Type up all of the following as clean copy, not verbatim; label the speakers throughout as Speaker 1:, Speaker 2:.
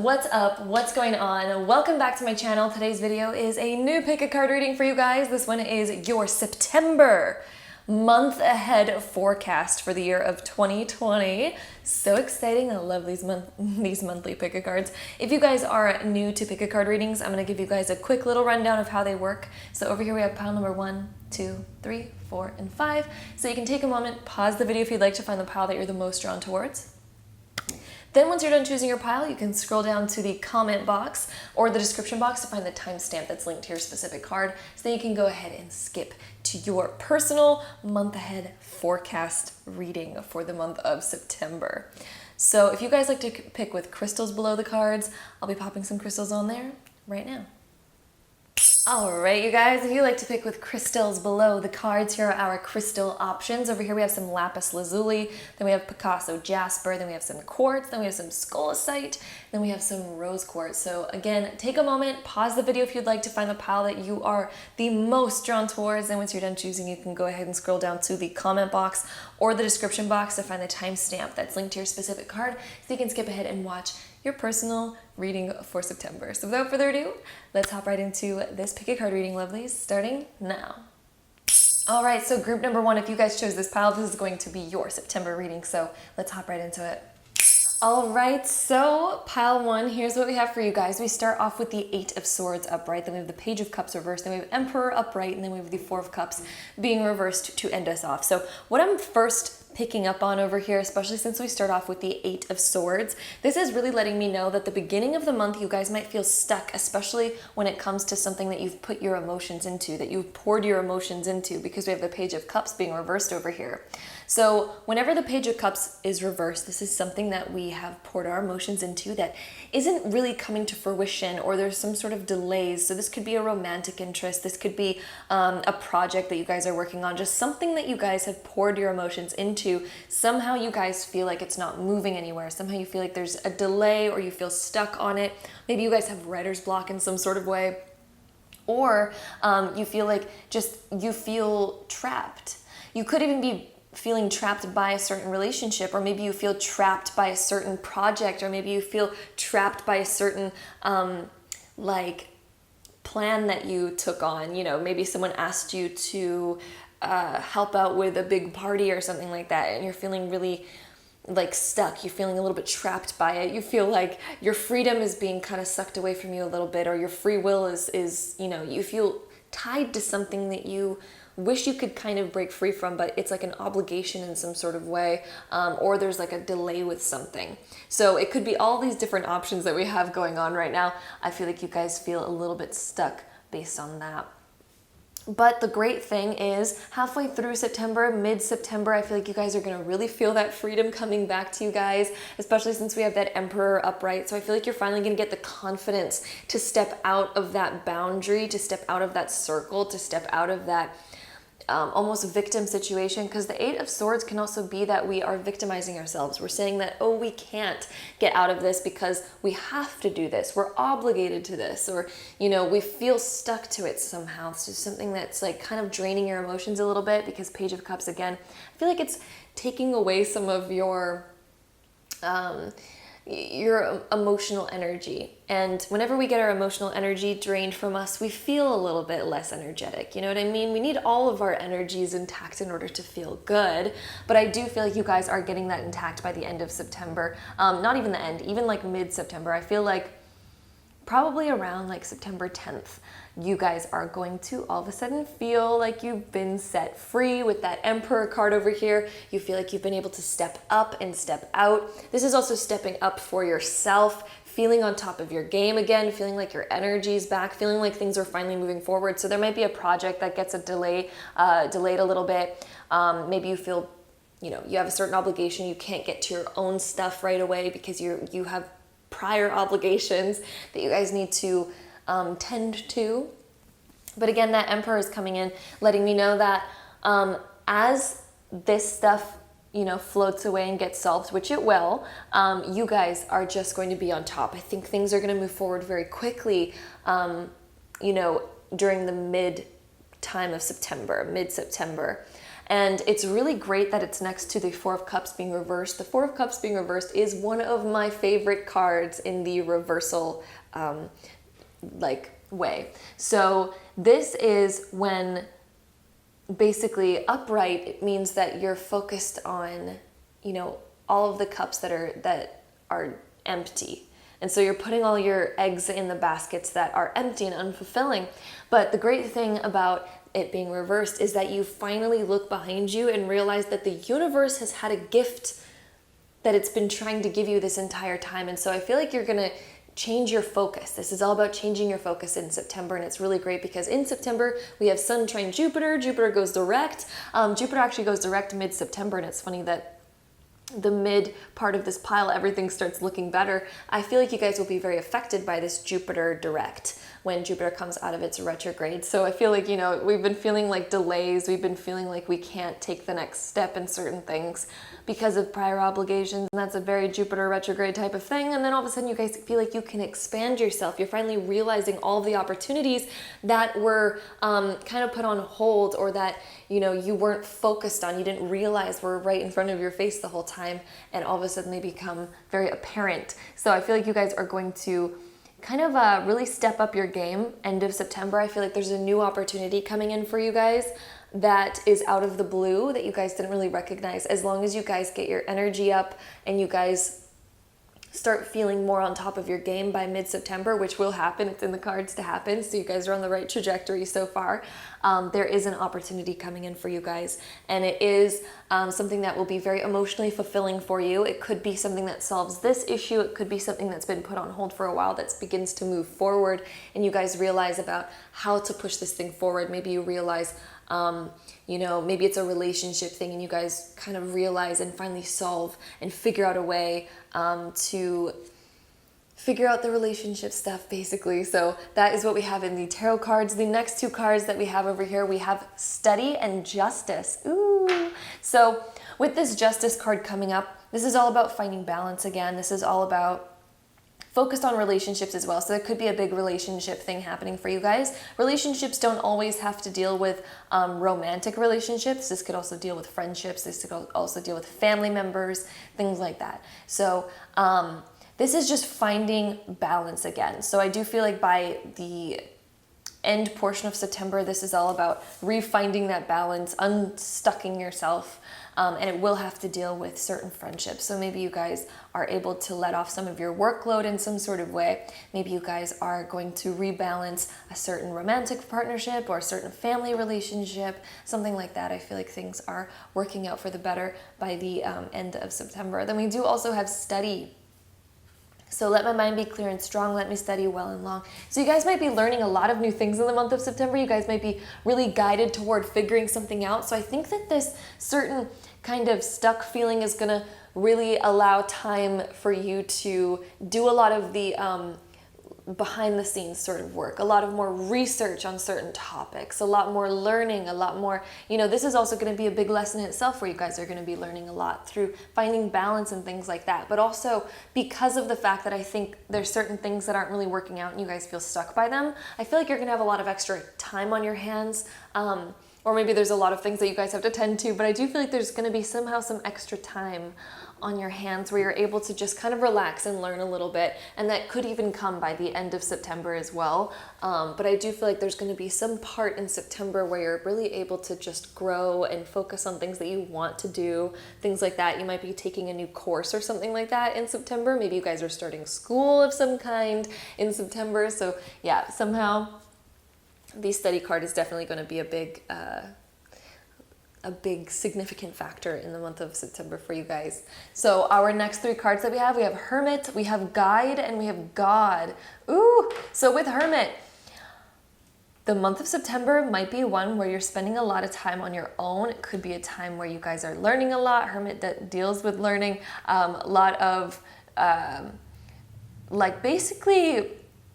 Speaker 1: what's up? What's going on? Welcome back to my channel. Today's video is a new pick a card reading for you guys. This one is your September month ahead forecast for the year of 2020. So exciting. I love these monthly pick a cards. If you guys are new to pick a card readings, I'm going to give you guys a quick little rundown of how they work. So over here we have pile number 1, 2, 3, 4, and 5. So you can take a moment, pause the video if you'd like to find the pile that you're the most drawn towards. Then once you're done choosing your pile, you can scroll down to the comment box or the description box to find the timestamp that's linked to your specific card. So then you can go ahead and skip to your personal month ahead forecast reading for the month of September. So if you guys like to pick with crystals below the cards, I'll be popping some crystals on there right now. Alright, you guys, if you like to pick with crystals below the cards, here are our crystal options. Over here we have some lapis lazuli, then we have Picasso jasper, then we have some quartz, then we have some scolecite, then we have some rose quartz. So again, take a moment, pause the video if you'd like to find the pile that you are the most drawn towards, and once you're done choosing, you can go ahead and scroll down to the comment box or the description box to find the timestamp that's linked to your specific card, so you can skip ahead and watch your personal reading for September. So without further ado, let's hop right into this pick a card reading, lovelies, starting now. All right, so group number 1, if you guys chose this pile, this is going to be your September reading, so let's hop right into it. All right, so pile 1, here's what we have for you guys. We start off with the 8 of Swords upright, then we have the Page of Cups reversed, then we have Emperor upright, and then we have the 4 of Cups being reversed to end us off. So what I'm first picking up on over here, especially since we start off with the 8 of Swords, this is really letting me know that the beginning of the month you guys might feel stuck, especially when it comes to something that you've put your emotions into, that you've poured your emotions into, because we have the Page of Cups being reversed over here. So whenever the Page of Cups is reversed, this is something that we have poured our emotions into that isn't really coming to fruition, or there's some sort of delays. So this could be a romantic interest, this could be a project that you guys are working on, just something that you guys have poured your emotions into. Somehow you guys feel like it's not moving anywhere. Somehow you feel like there's a delay, or you feel stuck on it. Maybe you guys have writer's block in some sort of way, or you feel like you feel trapped. You could even be feeling trapped by a certain relationship, or maybe you feel trapped by a certain project, or maybe you feel trapped by a certain like plan that you took on. You know, maybe someone asked you to help out with a big party or something like that, and you're feeling really like stuck. You're feeling a little bit trapped by it. You feel like your freedom is being kind of sucked away from you a little bit, or your free will is you know, you feel tied to something that you wish you could kind of break free from, but it's like an obligation in some sort of way, or there's like a delay with something. So it could be all these different options that we have going on right now. I feel like you guys feel a little bit stuck based on that. But the great thing is, halfway through September, mid-September, I feel like you guys are going to really feel that freedom coming back to you guys, especially since we have that Emperor upright. So I feel like you're finally going to get the confidence to step out of that boundary, to step out of that circle, to step out of that almost victim situation, because the 8 of Swords can also be that we are victimizing ourselves. We're saying that, oh, we can't get out of this because we have to do this. We're obligated to this, or, you know, we feel stuck to it somehow. It's just something that's like kind of draining your emotions a little bit, because Page of Cups, again, I feel like it's taking away some of your emotional energy. And whenever we get our emotional energy drained from us, we feel a little bit less energetic. You know what I mean? We need all of our energies intact in order to feel good. But I do feel like you guys are getting that intact by the end of September. Not even the end, even like mid-September. I feel like probably around like September 10th, you guys are going to all of a sudden feel like you've been set free with that Emperor card over here. You feel like you've been able to step up and step out. This is also stepping up for yourself, feeling on top of your game again, feeling like your energy is back, feeling like things are finally moving forward. So there might be a project that gets delayed a little bit. Maybe you feel, you know, you have a certain obligation. You can't get to your own stuff right away because you have prior obligations that you guys need to tend to. But again, that Emperor is coming in, letting me know that as this stuff, you know, floats away and gets solved, which it will, you guys are just going to be on top. I think things are going to move forward very quickly, you know, during the mid-September. And it's really great that it's next to the Four of Cups being reversed. The Four of Cups being reversed is one of my favorite cards in the reversal way. So this is when basically upright, it means that you're focused on, all of the cups that are empty. And so you're putting all your eggs in the baskets that are empty and unfulfilling. But the great thing about it being reversed is that you finally look behind you and realize that the universe has had a gift that it's been trying to give you this entire time. And so I feel like you're going to change your focus. This is all about changing your focus in September, and it's really great because in September we have Sun trine Jupiter. Jupiter goes direct. Jupiter actually goes direct mid-September, and it's funny that the mid part of this pile, everything starts looking better. I feel like you guys will be very affected by this Jupiter direct when Jupiter comes out of its retrograde. So I feel like, we've been feeling like delays. We've been feeling like we can't take the next step in certain things because of prior obligations. And that's a very Jupiter retrograde type of thing. And then all of a sudden you guys feel like you can expand yourself. You're finally realizing all the opportunities that were kind of put on hold, or that, you weren't focused on, you didn't realize were right in front of your face the whole time. And all of a sudden they become very apparent. So I feel like you guys are going to kind of really step up your game end of September. I feel like there's a new opportunity coming in for you guys that is out of the blue that you guys didn't really recognize. As long as you guys get your energy up and you guys start feeling more on top of your game by mid-September, which will happen. It's in the cards to happen. So you guys are on the right trajectory so far. There is an opportunity coming in for you guys. And it is something that will be very emotionally fulfilling for you. It could be something that solves this issue. It could be something that's been put on hold for a while that begins to move forward. And you guys realize about how to push this thing forward. Maybe you realize maybe it's a relationship thing and you guys kind of realize and finally solve and figure out a way to figure out the relationship stuff, basically. So that is what we have in the tarot cards. The next two cards that we have over here, we have Study and Justice. Ooh. So with this Justice card coming up, this is all about finding balance again. This is all about focused on relationships as well. So there could be a big relationship thing happening for you guys. Relationships don't always have to deal with romantic relationships. This could also deal with friendships. This could also deal with family members, things like that. So this is just finding balance again. So I do feel like by the end portion of September, this is all about refinding that balance, unstucking yourself. And it will have to deal with certain friendships. So maybe you guys are able to let off some of your workload in some sort of way. Maybe you guys are going to rebalance a certain romantic partnership or a certain family relationship, something like that. I feel like things are working out for the better by the end of September. Then we do also have Study. So let my mind be clear and strong, let me study well and long. So you guys might be learning a lot of new things in the month of September. You guys might be really guided toward figuring something out. So I think that this certain kind of stuck feeling is gonna really allow time for you to do a lot of the behind the scenes sort of work, a lot of more research on certain topics, a lot more learning, a lot more, this is also going to be a big lesson in itself where you guys are going to be learning a lot through finding balance and things like that. But also because of the fact that I think there's certain things that aren't really working out and you guys feel stuck by them, I feel like you're going to have a lot of extra time on your hands. Or maybe there's a lot of things that you guys have to tend to, but I do feel like there's going to be somehow some extra time on your hands where you're able to just kind of relax and learn a little bit. And that could even come by the end of September as well. But I do feel like there's going to be some part in September where you're really able to just grow and focus on things that you want to do, things like that. You might be taking a new course or something like that in September. Maybe you guys are starting school of some kind in September. So yeah, somehow the Study card is definitely going to be a big significant factor in the month of September for you guys. So our next three cards that we have Hermit, we have Guide, and we have God. Ooh, so with Hermit, the month of September might be one where you're spending a lot of time on your own. It could be a time where you guys are learning a lot. Hermit that deals with learning, a lot of basically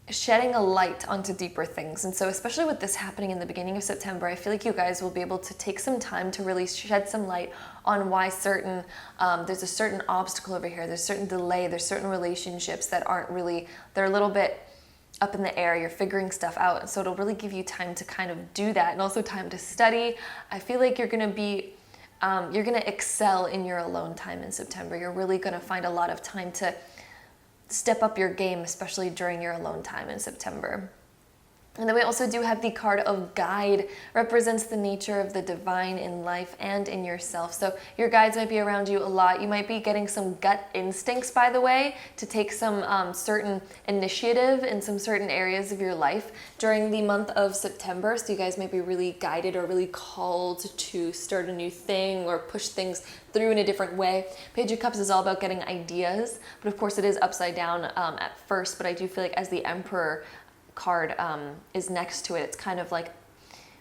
Speaker 1: shedding a light onto deeper things. And so especially with this happening in the beginning of September, I feel like you guys will be able to take some time to really shed some light on why there's a certain obstacle over here, there's certain delay, there's certain relationships that aren't really, they're a little bit up in the air, you're figuring stuff out. And so it'll really give you time to kind of do that and also time to study. I feel like you're going to be you're going to excel in your alone time in September. You're really going to find a lot of time to step up your game, especially during your alone time in September. And then we also do have the card of guide, represents the nature of the divine in life and in yourself. So your guides might be around you a lot. You might be getting some gut instincts, by the way, to take some certain initiative in some certain areas of your life during the month of September. So you guys might be really guided or really called to start a new thing or push things through in a different way. Page of Cups is all about getting ideas, but of course it is upside down at first, but I do feel like as the Emperor card is next to it, it's kind of like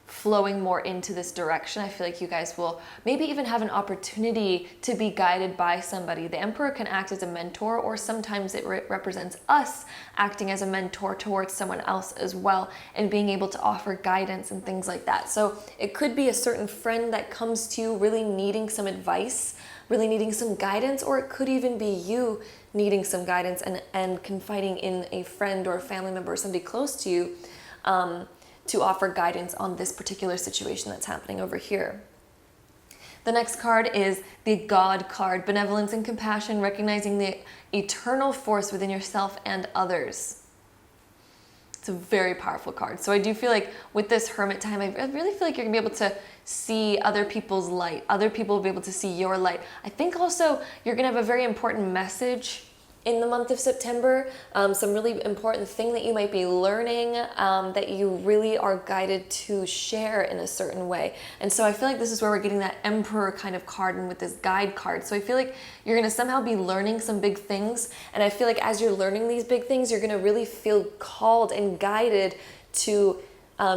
Speaker 1: flowing more into this direction. I feel like you guys will maybe even have an opportunity to be guided by somebody. The Emperor can act as a mentor, or sometimes it represents us acting as a mentor towards someone else as well, and being able to offer guidance and things like that. So it could be a certain friend that comes to you really needing some advice, really needing some guidance, or it could even be you needing some guidance and confiding in a friend or a family member or somebody close to you to offer guidance on this particular situation that's happening over here. The next card is the God card, benevolence and compassion, recognizing the eternal force within yourself and others. It's a very powerful card. So I do feel like with this hermit time, I really feel like you're gonna be able to see other people's light. Other people will be able to see your light. I think also you're gonna have a very important message in the month of September, some really important thing that you might be learning that you really are guided to share in a certain way. And so I feel like this is where we're getting that Emperor kind of card and with this guide card. So I feel like you're gonna somehow be learning some big things. And I feel like as you're learning these big things, you're gonna really feel called and guided to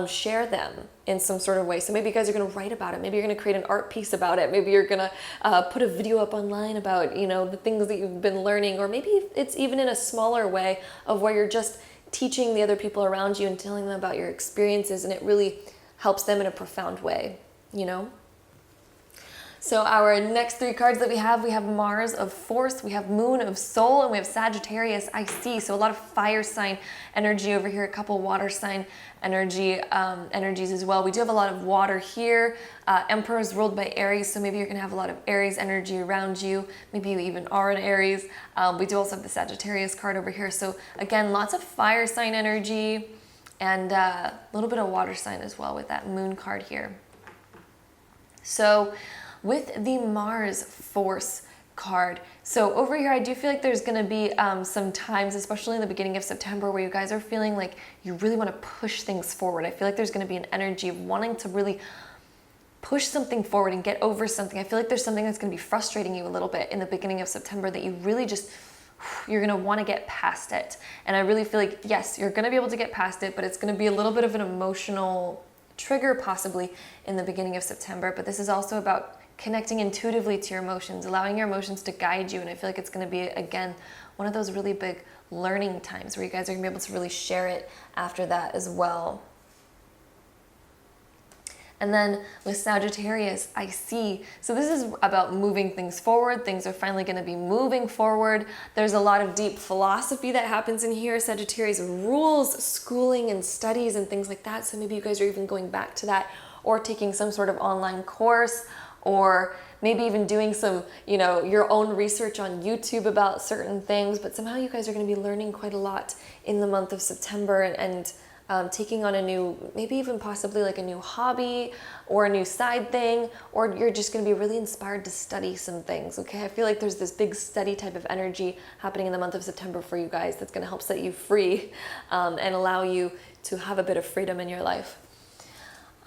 Speaker 1: share them in some sort of way. So maybe you guys are going to write about it. Maybe you're going to create an art piece about it. Maybe you're going to put a video up online about, you know, the things that you've been learning, or maybe it's even in a smaller way of where you're just teaching the other people around you and telling them about your experiences, and it really helps them in a profound way, you know? So our next three cards that we have Mars of Force, we have Moon of Soul, and we have Sagittarius IC. So a lot of fire sign energy over here, a couple water sign energies as well. We do have a lot of water here. Emperor is ruled by Aries, so maybe you're going to have a lot of Aries energy around you. Maybe you even are an Aries. We do also have the Sagittarius card over here. So again, lots of fire sign energy and a little bit of water sign as well with that Moon card here. So with the Mars Force card, so over here I do feel like there's going to be some times, especially in the beginning of September, where you guys are feeling like you really want to push things forward. I feel like there's going to be an energy of wanting to really push something forward and get over something. I feel like there's something that's going to be frustrating you a little bit in the beginning of September that you really just, you're going to want to get past it. And I really feel like, yes, you're going to be able to get past it, but it's going to be a little bit of an emotional trigger possibly in the beginning of September. But this is also about connecting intuitively to your emotions, allowing your emotions to guide you. And I feel like it's going to be, again, one of those really big learning times where you guys are going to be able to really share it after that as well. And then with Sagittarius, I see. So this is about moving things forward. Things are finally going to be moving forward. There's a lot of deep philosophy that happens in here. Sagittarius rules schooling and studies and things like that. So maybe you guys are even going back to that, or taking some sort of online course, or maybe even doing some, you know, your own research on YouTube about certain things. But somehow you guys are going to be learning quite a lot in the month of September, and taking on a new, maybe even possibly like a new hobby or a new side thing, or you're just going to be really inspired to study some things. Okay, I feel like there's this big study type of energy happening in the month of September for you guys that's going to help set you free and allow you to have a bit of freedom in your life.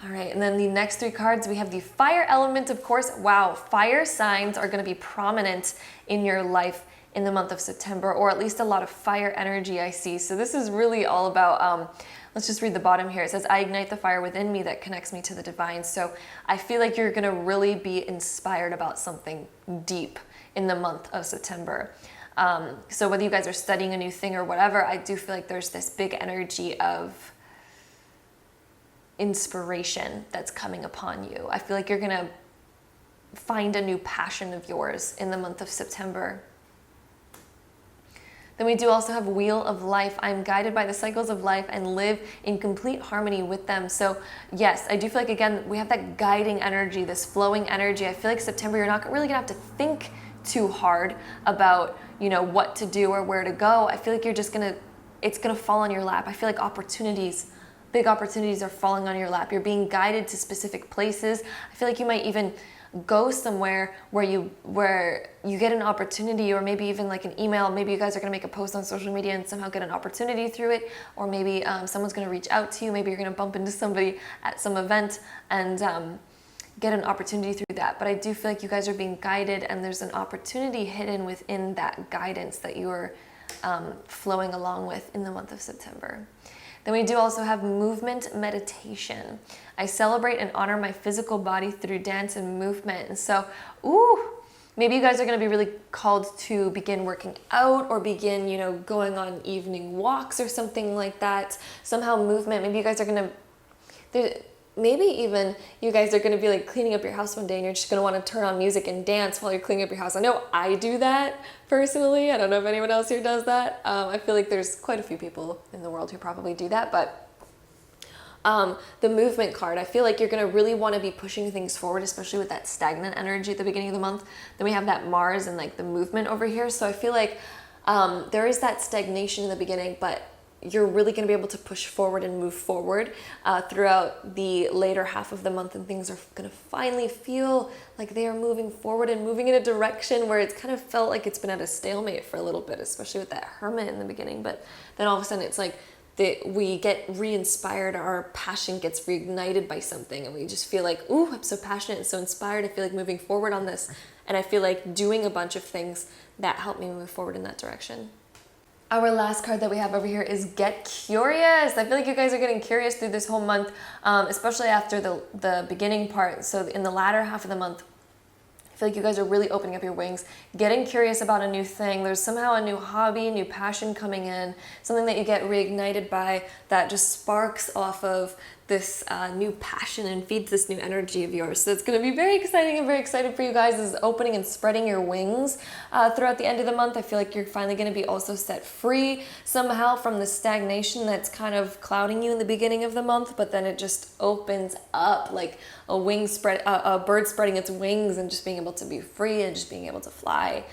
Speaker 1: All right, and then the next three cards, we have the fire element, of course. Wow, fire signs are going to be prominent in your life in the month of September, or at least a lot of fire energy I see. So this is really all about, let's just read the bottom here. It says, I ignite the fire within me that connects me to the divine. So I feel like you're going to really be inspired about something deep in the month of September. So whether you guys are studying a new thing or whatever, I do feel like there's this big energy of inspiration that's coming upon you. I feel like you're gonna find a new passion of yours in the month of September. Then we do also have Wheel of Life. I'm guided by the cycles of life and live in complete harmony with them. So yes, I do feel like, again, we have that guiding energy, this flowing energy. I feel like September, you're not really gonna have to think too hard about, you know, what to do or where to go. I feel like it's gonna fall on your lap. I feel like big opportunities are falling on your lap. You're being guided to specific places. I feel like you might even go somewhere where you get an opportunity, or maybe even like an email. Maybe you guys are going to make a post on social media and somehow get an opportunity through it, or maybe someone's going to reach out to you. Maybe you're going to bump into somebody at some event and get an opportunity through that. But I do feel like you guys are being guided, and there's an opportunity hidden within that guidance that you are flowing along with in the month of September. Then we do also have movement meditation. I celebrate and honor my physical body through dance and movement. And so, maybe you guys are going to be really called to begin working out, or begin, you know, going on evening walks or something like that. Somehow movement. Maybe you guys are going to, maybe even you guys are going to be like cleaning up your house one day and you're just going to want to turn on music and dance while you're cleaning up your house. I know I do that personally. I don't know if anyone else here does that. I feel like there's quite a few people in the world who probably do that, but the movement card, I feel like you're going to really want to be pushing things forward, especially with that stagnant energy at the beginning of the month. Then we have that Mars and like the movement over here. So I feel like there is that stagnation in the beginning, but you're really going to be able to push forward and move forward throughout the later half of the month, and things are going to finally feel like they are moving forward and moving in a direction where it's kind of felt like it's been at a stalemate for a little bit, especially with that Hermit in the beginning. But then all of a sudden it's like we get re-inspired, our passion gets reignited by something, and we just feel like, ooh, I'm so passionate and so inspired. I feel like moving forward on this, and I feel like doing a bunch of things that help me move forward in that direction. Our last card that we have over here is Get Curious. I feel like you guys are getting curious through this whole month, especially after the beginning part. So in the latter half of the month, I feel like you guys are really opening up your wings, getting curious about a new thing. There's somehow a new hobby, new passion coming in, something that you get reignited by that just sparks off of this new passion and feeds this new energy of yours. So it's going to be very exciting and very excited for you guys. This is opening and spreading your wings throughout the end of the month. I feel like you're finally going to be also set free somehow from the stagnation that's kind of clouding you in the beginning of the month, but then it just opens up like a bird spreading its wings and just being able to be free and just being able to fly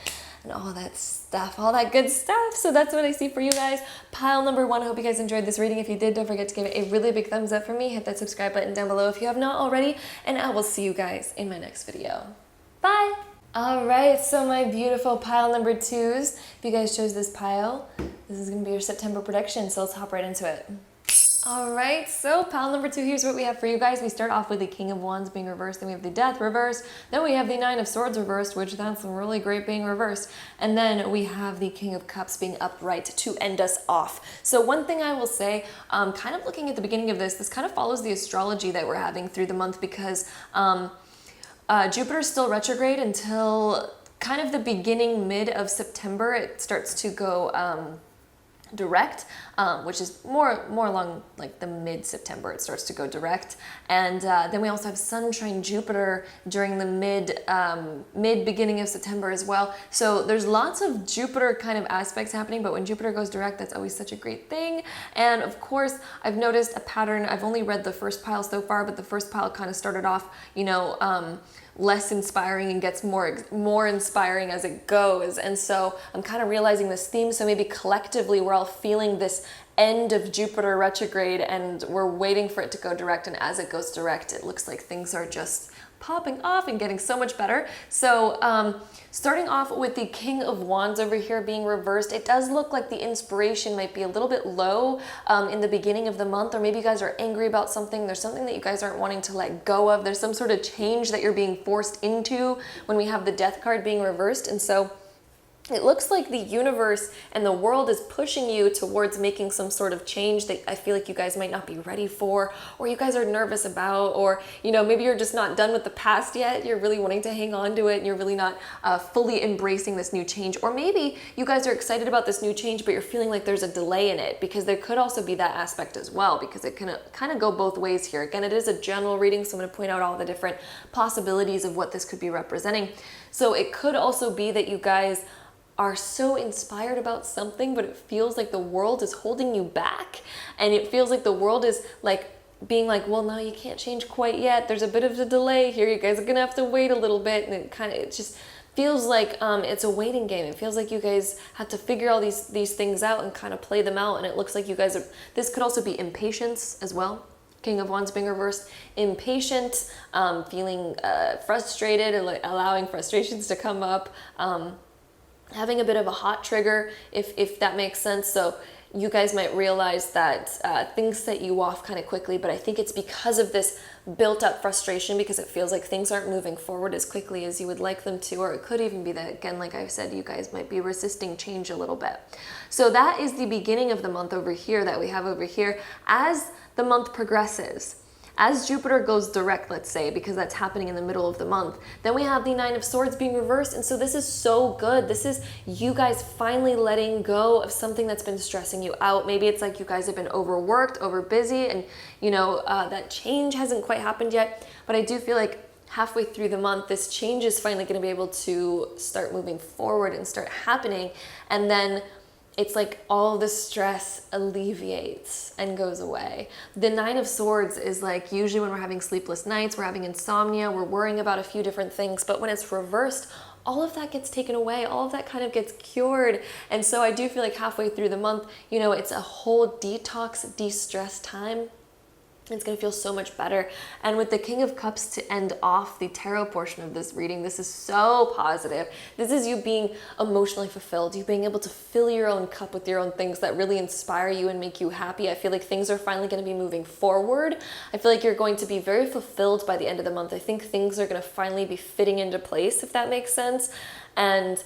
Speaker 1: and all that stuff, all that good stuff. So that's what I see for you guys. Pile number 1. I hope you guys enjoyed this reading. If you did, don't forget to give it a really big thumbs up for me. Hit that subscribe button down below if you have not already, and I will see you guys in my next video. Bye. All right, so my beautiful pile number 2s, if you guys chose this pile, this is gonna be your September prediction, so let's hop right into it. All right, so pile number 2, here's what we have for you guys. We start off with the King of Wands being reversed, then we have the Death reversed, then we have the Nine of Swords reversed, which that's really great being reversed, and then we have the King of Cups being upright to end us off. So one thing I will say, kind of looking at the beginning of this kind of follows the astrology that we're having through the month, because Jupiter is still retrograde until kind of the beginning, mid of September. It starts to go direct, which is more along like the mid-September it starts to go direct, and then we also have Sun-trine Jupiter during the mid beginning of September as well. So there's lots of Jupiter kind of aspects happening, but when Jupiter goes direct, that's always such a great thing. And of course, I've noticed a pattern. I've only read the first pile so far, but the first pile kind of started off, you know, less inspiring and gets more inspiring as it goes. And so I'm kind of realizing this theme. So maybe collectively we're all feeling this end of Jupiter retrograde and we're waiting for it to go direct. And as it goes direct, it looks like things are just popping off and getting so much better. So starting off with the King of Wands over here being reversed, it does look like the inspiration might be a little bit low in the beginning of the month, or maybe you guys are angry about something. There's something that you guys aren't wanting to let go of. There's some sort of change that you're being forced into when we have the Death card being reversed. And so it looks like the universe and the world is pushing you towards making some sort of change that I feel like you guys might not be ready for, or you guys are nervous about, or, you know, maybe you're just not done with the past yet. You're really wanting to hang on to it and you're really not fully embracing this new change. Or maybe you guys are excited about this new change, but you're feeling like there's a delay in it, because there could also be that aspect as well, because it can kind of go both ways here. Again, it is a general reading, so I'm going to point out all the different possibilities of what this could be representing. So it could also be that you guys are so inspired about something, but it feels like the world is holding you back, and it feels like the world is like being like, well, no, you can't change quite yet. There's a bit of a delay here. You guys are gonna have to wait a little bit, and it just feels like it's a waiting game. It feels like you guys have to figure all these things out and kind of play them out, and it looks like you guys are. This could also be impatience as well. King of Wands being reversed, impatient, feeling frustrated, and like allowing frustrations to come up, having a bit of a hot trigger, if that makes sense. So you guys might realize that things set you off kind of quickly, but I think it's because of this built up frustration, because it feels like things aren't moving forward as quickly as you would like them to, or it could even be that, again, like I said, you guys might be resisting change a little bit. So that is the beginning of the month over here that we have over here. As the month progresses, as Jupiter goes direct, let's say, because that's happening in the middle of the month, then we have the Nine of Swords being reversed. And so this is so good. This is you guys finally letting go of something that's been stressing you out. Maybe it's like you guys have been overworked, overbusy, and you know, that change hasn't quite happened yet. But I do feel like halfway through the month, this change is finally going to be able to start moving forward and start happening. And then it's like all the stress alleviates and goes away. The Nine of Swords is like usually when we're having sleepless nights, we're having insomnia, we're worrying about a few different things, but when it's reversed, all of that gets taken away, all of that kind of gets cured. And so I do feel like halfway through the month, you know, it's a whole detox, de-stress time. It's going to feel so much better. And with the King of Cups to end off the tarot portion of this reading, this is so positive. This is you being emotionally fulfilled, you being able to fill your own cup with your own things that really inspire you and make you happy. I feel like things are finally going to be moving forward. I feel like you're going to be very fulfilled by the end of the month. I think things are going to finally be fitting into place, if that makes sense. And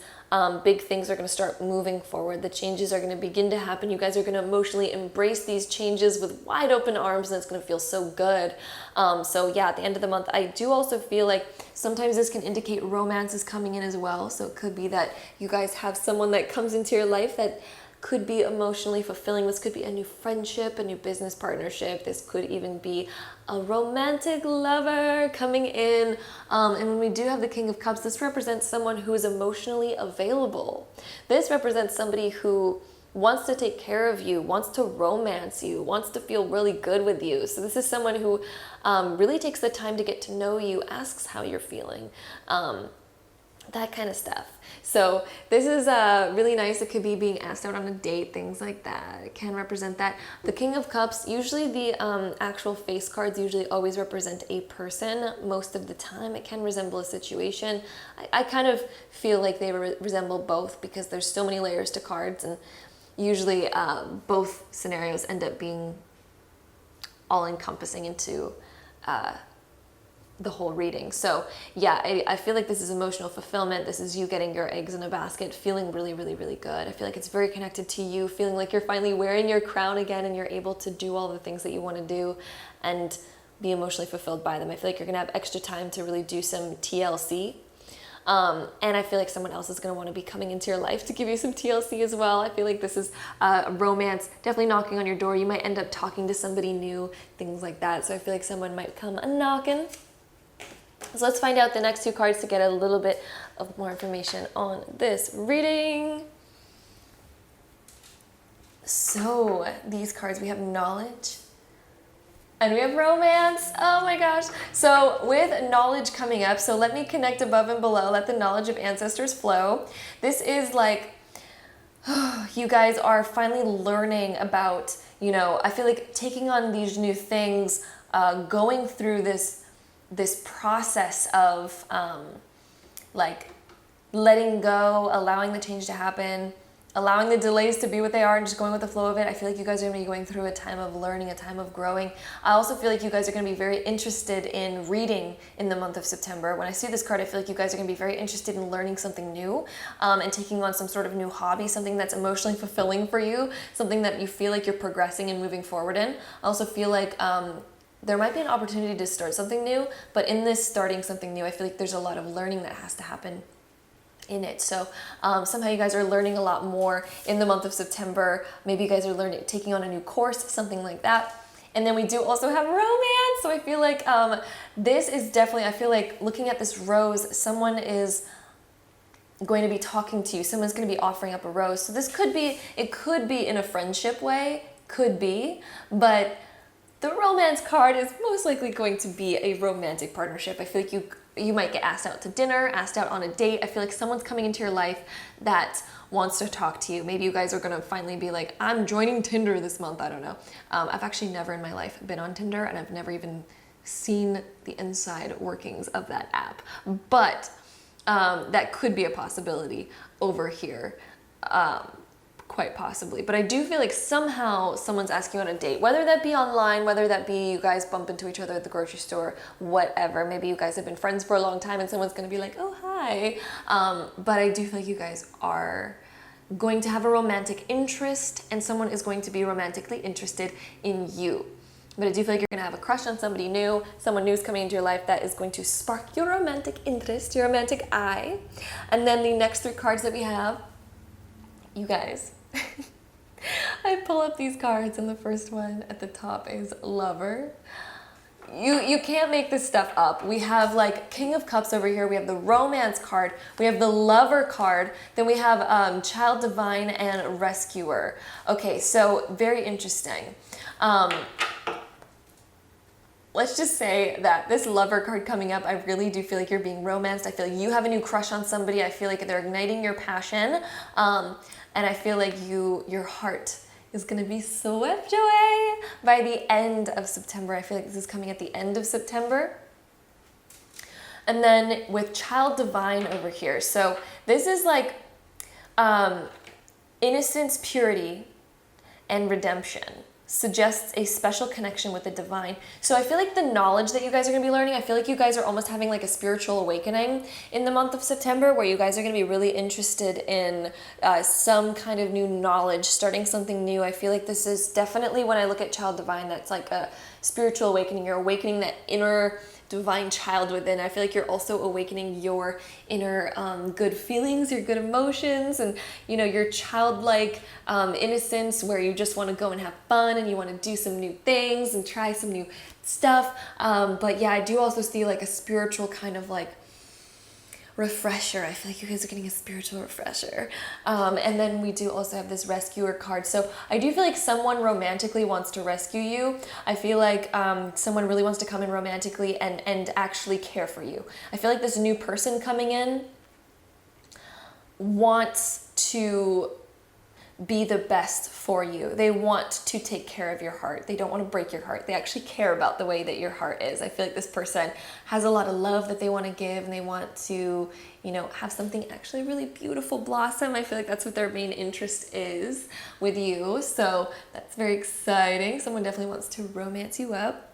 Speaker 1: big things are going to start moving forward. The changes are going to begin to happen. You guys are going to emotionally embrace these changes with wide open arms, and it's going to feel so good. So yeah, at the end of the month, I do also feel like sometimes this can indicate romance is coming in as well. So it could be that you guys have someone that comes into your life that could be emotionally fulfilling. This could be a new friendship, a new business partnership. This could even be a romantic lover coming in. And when we do have the King of Cups, this represents someone who is emotionally available. This represents somebody who wants to take care of you, wants to romance you, wants to feel really good with you. So this is someone who really takes the time to get to know you, asks how you're feeling. That kind of stuff. So this is really nice. It could be being asked out on a date, things like that. It can represent that. The King of Cups, usually the actual face cards usually always represent a person. Most of the time it can resemble a situation. I kind of feel like they resemble both because there's so many layers to cards, and usually both scenarios end up being all encompassing into the whole reading. So yeah, I feel like this is emotional fulfillment. This is you getting your eggs in a basket, feeling really, really, really good. I feel like it's very connected to you, feeling like you're finally wearing your crown again and you're able to do all the things that you want to do and be emotionally fulfilled by them. I feel like you're going to have extra time to really do some TLC. And I feel like someone else is going to want to be coming into your life to give you some TLC as well. I feel like this is romance definitely knocking on your door. You might end up talking to somebody new, things like that. So I feel like someone might come a-knocking. So let's find out the next two cards to get a little bit of more information on this reading. So these cards, we have knowledge and we have romance. Oh my gosh. So with knowledge coming up, so let me connect above and below, let the knowledge of ancestors flow. This is like, you guys are finally learning about, you know, I feel like taking on these new things, going through this process of like letting go, allowing the change to happen, allowing the delays to be what they are and just going with the flow of it. I feel like you guys are going to be going through a time of learning, a time of growing. I also feel like you guys are going to be very interested in reading in the month of September. When I see this card, I feel like you guys are going to be very interested in learning something new and taking on some sort of new hobby, something that's emotionally fulfilling for you, something that you feel like you're progressing and moving forward in. I also feel like there might be an opportunity to start something new, but in this starting something new, I feel like there's a lot of learning that has to happen in it. So somehow you guys are learning a lot more in the month of September. Maybe you guys are taking on a new course, something like that. And then we do also have romance. So I feel like this is definitely, I feel like looking at this rose, someone is going to be talking to you. Someone's going to be offering up a rose. So this could be, it could be in a friendship way, could be, but the romance card is most likely going to be a romantic partnership. I feel like you might get asked out to dinner, asked out on a date. I feel like someone's coming into your life that wants to talk to you. Maybe you guys are gonna finally be like, I'm joining Tinder this month, I don't know. I've actually never in my life been on Tinder, and I've never even seen the inside workings of that app. But that could be a possibility over here. Quite possibly. But I do feel like somehow someone's asking you on a date, whether that be online, whether that be you guys bump into each other at the grocery store, whatever. Maybe you guys have been friends for a long time and someone's going to be like, oh, hi. But I do feel like you guys are going to have a romantic interest, and someone is going to be romantically interested in you. But I do feel like you're going to have a crush on somebody new. Someone new is coming into your life that is going to spark your romantic interest, your romantic eye. And then the next 3 cards that we have, you guys, I pull up these cards, and the first one at the top is Lover. You can't make this stuff up. We have like King of Cups over here. We have the Romance card. We have the Lover card. Then we have Child Divine and Rescuer. Okay, so very interesting. Let's just say that this Lover card coming up, I really do feel like you're being romanced. I feel like you have a new crush on somebody. I feel like they're igniting your passion. And I feel like your heart is going to be swept away by the end of September. I feel like this is coming at the end of September. And then with Child Divine over here. So this is like innocence, purity, and redemption. Suggests a special connection with the divine. So I feel like the knowledge that you guys are going to be learning, I feel like you guys are almost having like a spiritual awakening in the month of September, where you guys are going to be really interested in some kind of new knowledge, starting something new. I feel like this is definitely, when I look at Child Divine, that's like a spiritual awakening. You're awakening that inner divine child within. I feel like you're also awakening your inner good feelings, your good emotions, and you know, your childlike innocence, where you just want to go and have fun and you want to do some new things and try some new stuff. But yeah, I do also see like a spiritual kind of like refresher. I feel like you guys are getting a spiritual refresher. And then we do also have this Rescuer card. So I do feel like someone romantically wants to rescue you. I feel like someone really wants to come in romantically and actually care for you. I feel like this new person coming in wants to be the best for you. They want to take care of your heart. They don't want to break your heart. They actually care about the way that your heart is. I feel like this person has a lot of love that they want to give, and they want to, you know, have something actually really beautiful blossom. I feel like that's what their main interest is with you. So that's very exciting. Someone definitely wants to romance you up.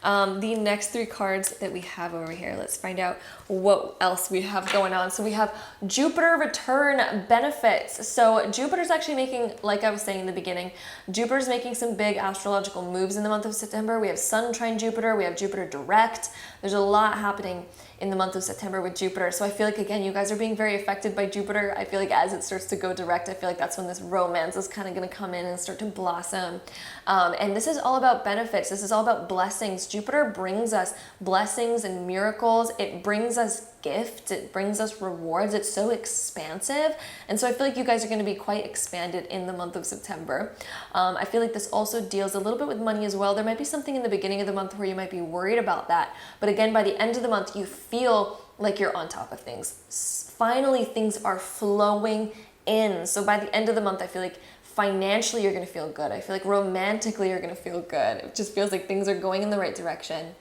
Speaker 1: The next 3 cards that we have over here, let's find out what else we have going on. So we have Jupiter return benefits. So Jupiter's actually making, like I was saying in the beginning, Jupiter's making some big astrological moves in the month of September. We have Sun trine Jupiter, we have Jupiter direct. There's a lot happening in the month of September with Jupiter. So I feel like, again, you guys are being very affected by Jupiter. I feel like as it starts to go direct, I feel like that's when this romance is kind of going to come in and start to blossom. And this is all about benefits. This is all about blessings. Jupiter brings us blessings and miracles. It brings us gifts. It brings us rewards. It's so expansive. And so I feel like you guys are going to be quite expanded in the month of September. I feel like this also deals a little bit with money as well. There might be something in the beginning of the month where you might be worried about that. But again, by the end of the month, you feel like you're on top of things. Finally, things are flowing in. So by the end of the month, I feel like financially you're going to feel good. I feel like romantically you're going to feel good. It just feels like things are going in the right direction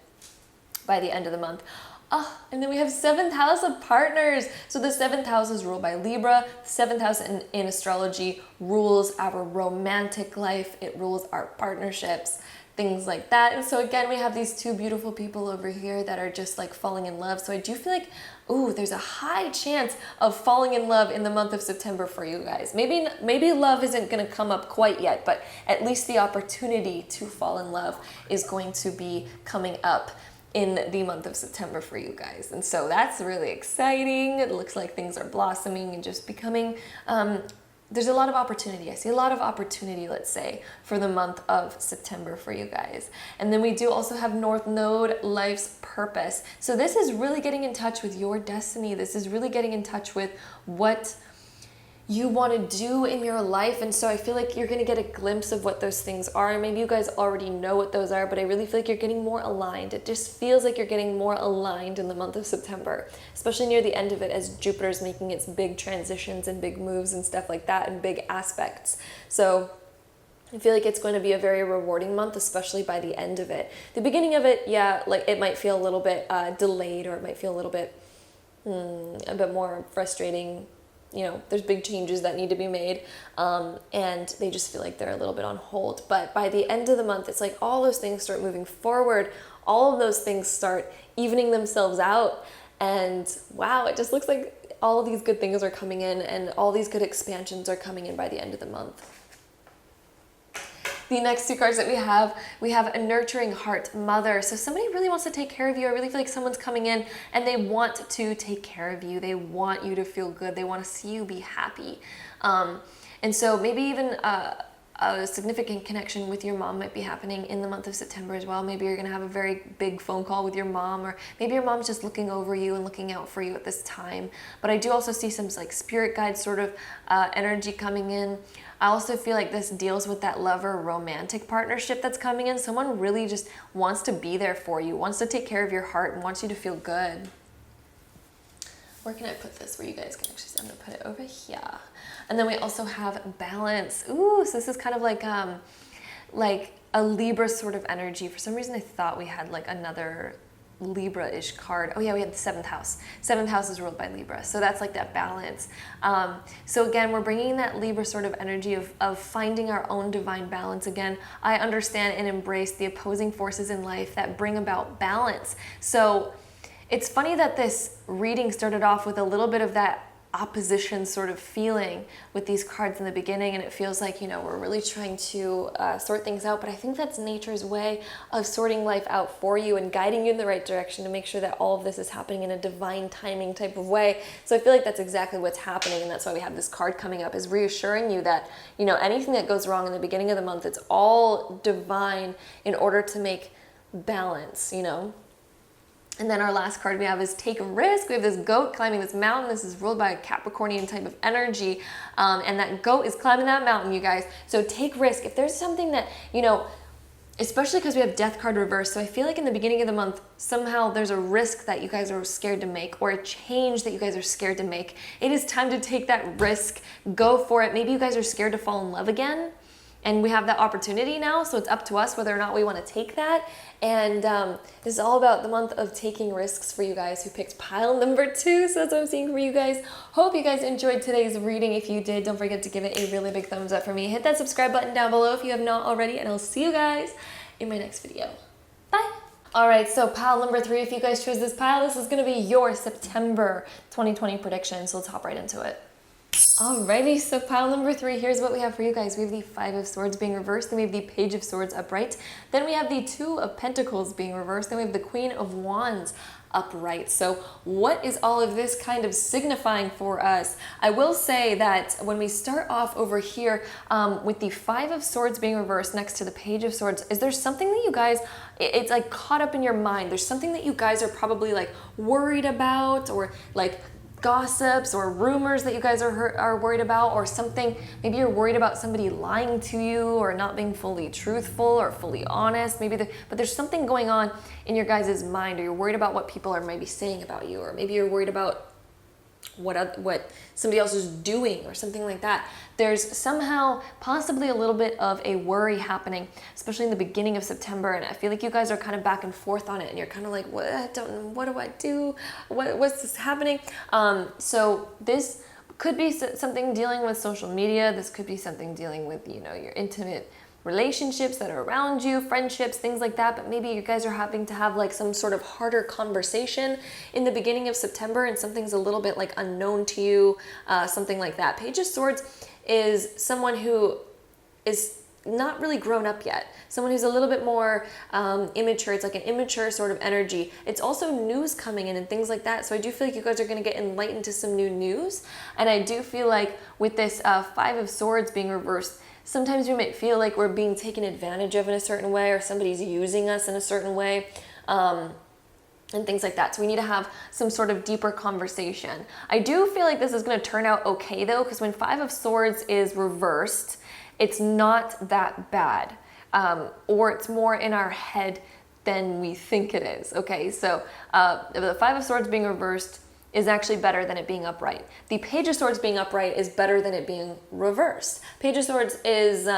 Speaker 1: by the end of the month. Oh, and then we have 7th house of partners. So the 7th house is ruled by Libra. The 7th house in astrology rules our romantic life. It rules our partnerships, things like that. And so again, we have these 2 beautiful people over here that are just like falling in love. So I do feel like, ooh, there's a high chance of falling in love in the month of September for you guys. Maybe love isn't going to come up quite yet, but at least the opportunity to fall in love is going to be coming up in the month of September for you guys. And so that's really exciting. It looks like things are blossoming and just becoming there's a lot of opportunity. I see a lot of opportunity, let's say, for the month of September for you guys. And then we do also have North Node, life's purpose. So this is really getting in touch with your destiny. This is really getting in touch with what you want to do in your life. And so I feel like you're going to get a glimpse of what those things are. Maybe you guys already know what those are, but I really feel like you're getting more aligned. It just feels like you're getting more aligned in the month of September, especially near the end of it, as Jupiter's making its big transitions and big moves and stuff like that, and big aspects. So I feel like it's going to be a very rewarding month, especially by the end of it. The beginning of it, yeah, like it might feel a little bit delayed, or it might feel a little bit a bit more frustrating. You know, there's big changes that need to be made, and they just feel like they're a little bit on hold. But by the end of the month, it's like all those things start moving forward. All of those things start evening themselves out. And wow, it just looks like all of these good things are coming in, and all these good expansions are coming in by the end of the month. The next two cards that we have a nurturing heart, mother. So somebody really wants to take care of you. I really feel like someone's coming in and they want to take care of you. They want you to feel good. They want to see you be happy. And so maybe even a significant connection with your mom might be happening in the month of September as well. Maybe you're going to have a very big phone call with your mom, or maybe your mom's just looking over you and looking out for you at this time. But I do also see some like spirit guide sort of energy coming in. I also feel like this deals with that lover romantic partnership that's coming in. Someone really just wants to be there for you, wants to take care of your heart, and wants you to feel good. Where can I put this where you guys can actually see? I'm going to put it over here. And then we also have balance. Ooh, so this is kind of like a Libra sort of energy. For some reason I thought we had like another Libra-ish card. Oh yeah, we had the 7th house. 7th house is ruled by Libra. So that's like that balance. So again, we're bringing that Libra sort of energy of finding our own divine balance. Again, I understand and embrace the opposing forces in life that bring about balance. So it's funny that this reading started off with a little bit of that opposition sort of feeling with these cards in the beginning, and it feels like, you know, we're really trying to sort things out, but I think that's nature's way of sorting life out for you and guiding you in the right direction to make sure that all of this is happening in a divine timing type of way. So I feel like that's exactly what's happening, and that's why we have this card coming up, is reassuring you that, you know, anything that goes wrong in the beginning of the month, it's all divine in order to make balance, you know. And then our last card we have is take a risk. We have this goat climbing this mountain. This is ruled by a Capricornian type of energy. And that goat is climbing that mountain, you guys. So take risk. If there's something that, you know, especially because we have death card reversed. So I feel like in the beginning of the month, somehow there's a risk that you guys are scared to make, or a change that you guys are scared to make. It is time to take that risk. Go for it. Maybe you guys are scared to fall in love again. And we have that opportunity now, so it's up to us whether or not we want to take that. And this is all about the month of taking risks for you guys who picked pile number 2. So that's what I'm seeing for you guys. Hope you guys enjoyed today's reading. If you did, don't forget to give it a really big thumbs up for me. Hit that subscribe button down below if you have not already, and I'll see you guys in my next video. Bye! Alright, so pile number 3, if you guys choose this pile, this is going to be your September 2020 prediction. So let's hop right into it. Alrighty, so pile number 3, here's what we have for you guys. We have the 5 of Swords being reversed, then we have the Page of Swords upright, then we have the 2 of Pentacles being reversed, then we have the Queen of Wands upright. So what is all of this kind of signifying for us? I will say that when we start off over here with the 5 of Swords being reversed next to the Page of Swords, is there something that you guys, it's like caught up in your mind? There's something that you guys are probably like worried about, or like gossips or rumors that you guys are worried about, or something. Maybe you're worried about somebody lying to you or not being fully truthful or fully honest. Maybe but there's something going on in your guys' mind, or you're worried about what people are maybe saying about you, or maybe you're worried about what somebody else is doing or something like that. There's somehow possibly a little bit of a worry happening, especially in the beginning of September, and I feel like you guys are kind of back and forth on it, and you're kind of like, what do I do? What's this happening? So this could be something dealing with social media. This could be something dealing with, you know, your intimate relationships that are around you, friendships, things like that. But maybe you guys are having to have like some sort of harder conversation in the beginning of September, and something's a little bit like unknown to you, something like that. Page of Swords is someone who is not really grown up yet. Someone who's a little bit more immature. It's like an immature sort of energy. It's also news coming in and things like that. So I do feel like you guys are going to get enlightened to some new news. And I do feel like with this Five of Swords being reversed, sometimes we might feel like we're being taken advantage of in a certain way, or somebody's using us in a certain way. And things like that. So we need to have some sort of deeper conversation. I do feel like this is going to turn out okay though, because when Five of Swords is reversed, it's not that bad, or it's more in our head than we think it is. Okay, so the Five of Swords being reversed is actually better than it being upright. The Page of Swords being upright is better than it being reversed. Page of Swords is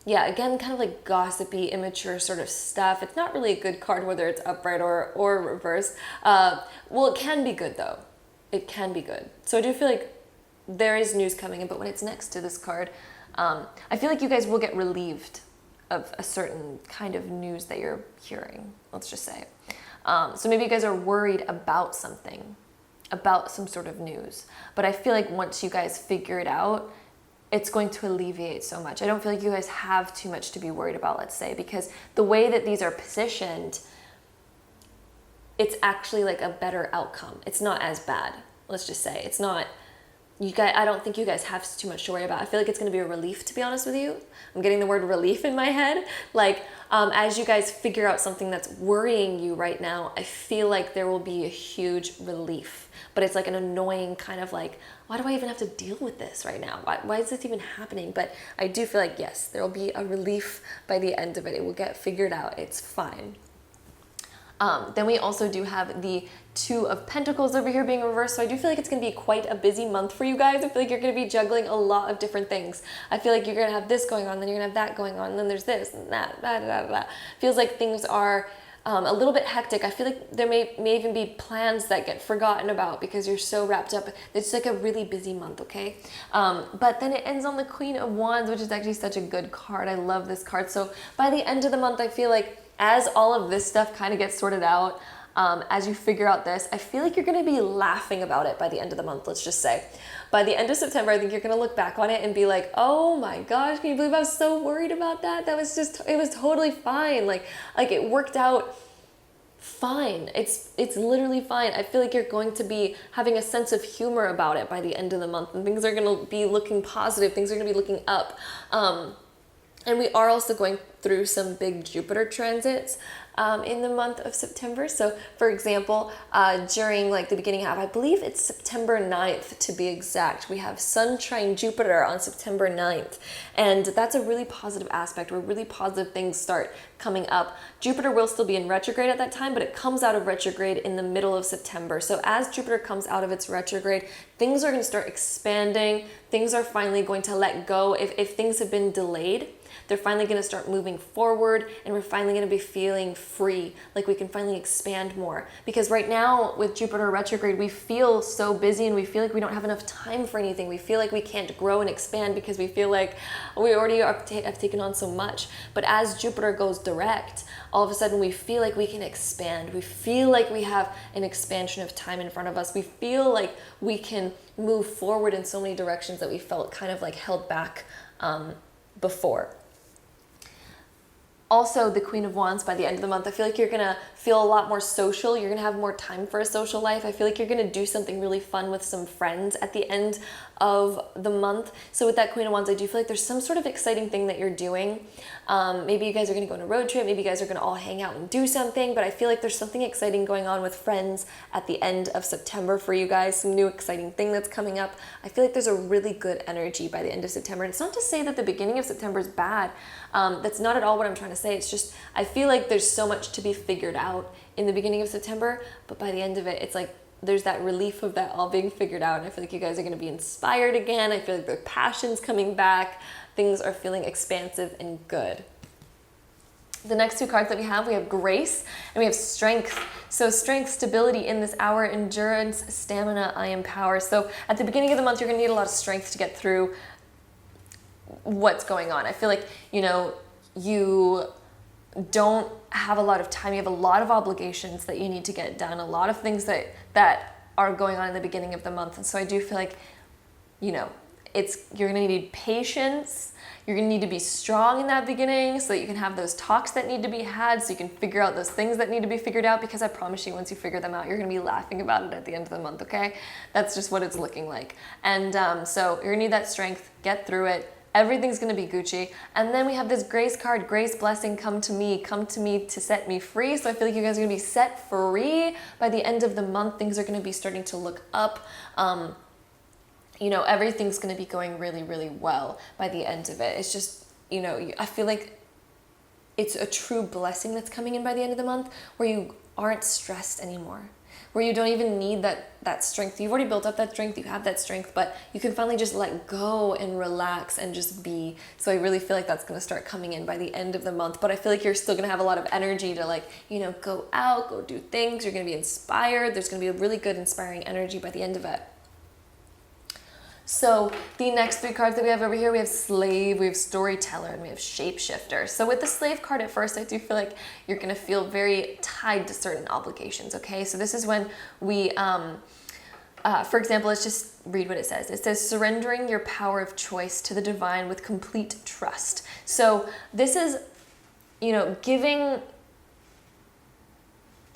Speaker 1: yeah, again, kind of like gossipy, immature sort of stuff. It's not really a good card whether it's upright or reversed. Well, it can be good though. It can be good. So I do feel like there is news coming in, but when it's next to this card, I feel like you guys will get relieved of a certain kind of news that you're hearing, let's just say. So maybe you guys are worried about something, about some sort of news. But I feel like once you guys figure it out, it's going to alleviate so much. I don't feel like you guys have too much to be worried about, let's say, because the way that these are positioned, it's actually like a better outcome. It's not as bad, let's just say. It's not, you guys, I don't think you guys have too much to worry about. I feel like it's gonna be a relief, to be honest with you. I'm getting the word relief in my head. Like, as you guys figure out something that's worrying you right now, I feel like there will be a huge relief. But it's like an annoying kind of like, why do I even have to deal with this right now? Why is this even happening? But I do feel like, yes, there will be a relief by the end of it. It will get figured out. It's fine. Then we also do have the Two of Pentacles over here being reversed. So I do feel like it's going to be quite a busy month for you guys. I feel like you're going to be juggling a lot of different things. I feel like you're going to have this going on, then you're going to have that going on, and then there's this and that, blah, blah, blah. Feels like things are a little bit hectic. I feel like there may even be plans that get forgotten about because you're so wrapped up. It's like a really busy month, okay? But then it ends on the Queen of Wands, which is actually such a good card. I love this card. So by the end of the month, I feel like as all of this stuff kind of gets sorted out, as you figure out this, I feel like you're going to be laughing about it by the end of the month, let's just say. By the end of September, I think you're going to look back on it and be like, oh my gosh, can you believe I was so worried about that? That was just, it was totally fine. Like it worked out fine. It's literally fine. I feel like you're going to be having a sense of humor about it by the end of the month, and things are going to be looking positive. Things are going to be looking up. And we are also going through some big Jupiter transits in the month of September. So for example, during like the beginning half, I believe it's September 9th to be exact, we have Sun trine Jupiter on September 9th. And that's a really positive aspect where really positive things start coming up. Jupiter will still be in retrograde at that time, but it comes out of retrograde in the middle of September. So as Jupiter comes out of its retrograde, things are going to start expanding. Things are finally going to let go. If things have been delayed, they're finally going to start moving forward, and we're finally going to be feeling free, like we can finally expand more. Because right now with Jupiter retrograde, we feel so busy and we feel like we don't have enough time for anything. We feel like we can't grow and expand because we feel like we already have taken on so much. But as Jupiter goes direct, all of a sudden we feel like we can expand. We feel like we have an expansion of time in front of us. We feel like we can move forward in so many directions that we felt kind of like held back before. Also, the Queen of Wands by the end of the month, I feel like you're going to feel a lot more social. You're going to have more time for a social life. I feel like you're going to do something really fun with some friends at the end of the month. So with that Queen of Wands, I do feel like there's some sort of exciting thing that you're doing. Maybe you guys are going to go on a road trip. Maybe you guys are going to all hang out and do something. But I feel like there's something exciting going on with friends at the end of September for you guys. Some new exciting thing that's coming up. I feel like there's a really good energy by the end of September. And it's not to say that the beginning of September is bad. That's not at all what I'm trying to say. It's just, I feel like there's so much to be figured out in the beginning of September. But by the end of it, it's like, there's that relief of that all being figured out. And I feel like you guys are going to be inspired again. I feel like the passion's coming back. Things are feeling expansive and good. The next two cards that we have Grace and we have Strength. So Strength, stability in this hour, endurance, stamina, I am power. So at the beginning of the month, you're going to need a lot of strength to get through what's going on. I feel like, you know, you don't have a lot of time. You have a lot of obligations that you need to get done, a lot of things that are going on in the beginning of the month. And so I do feel like, you know, you're going to need patience. You're gonna need to be strong in that beginning so that you can have those talks that need to be had, so you can figure out those things that need to be figured out, because I promise you, once you figure them out, you're gonna be laughing about it at the end of the month, okay? That's just what it's looking like. And so you're gonna need that strength, get through it. Everything's gonna be Gucci. And then we have this grace card, grace, blessing, come to me to set me free. So I feel like you guys are gonna be set free by the end of the month. Things are gonna be starting to look up. You know, everything's gonna be going really, really well by the end of it. It's just, you know, I feel like it's a true blessing that's coming in by the end of the month, where you aren't stressed anymore, where you don't even need that strength. You've already built up that strength, you have that strength, but you can finally just let go and relax and just be. So I really feel like that's gonna start coming in by the end of the month, but I feel like you're still gonna have a lot of energy to, like, you know, go out, go do things. You're gonna be inspired. There's gonna be a really good, inspiring energy by the end of it. So the next three cards that we have over here, we have Slave, we have Storyteller, and we have Shapeshifter. So with the Slave card at first, I do feel like you're gonna feel very tied to certain obligations, okay? So this is when we, for example, let's just read what it says. It says, surrendering your power of choice to the divine with complete trust. So this is, you know, giving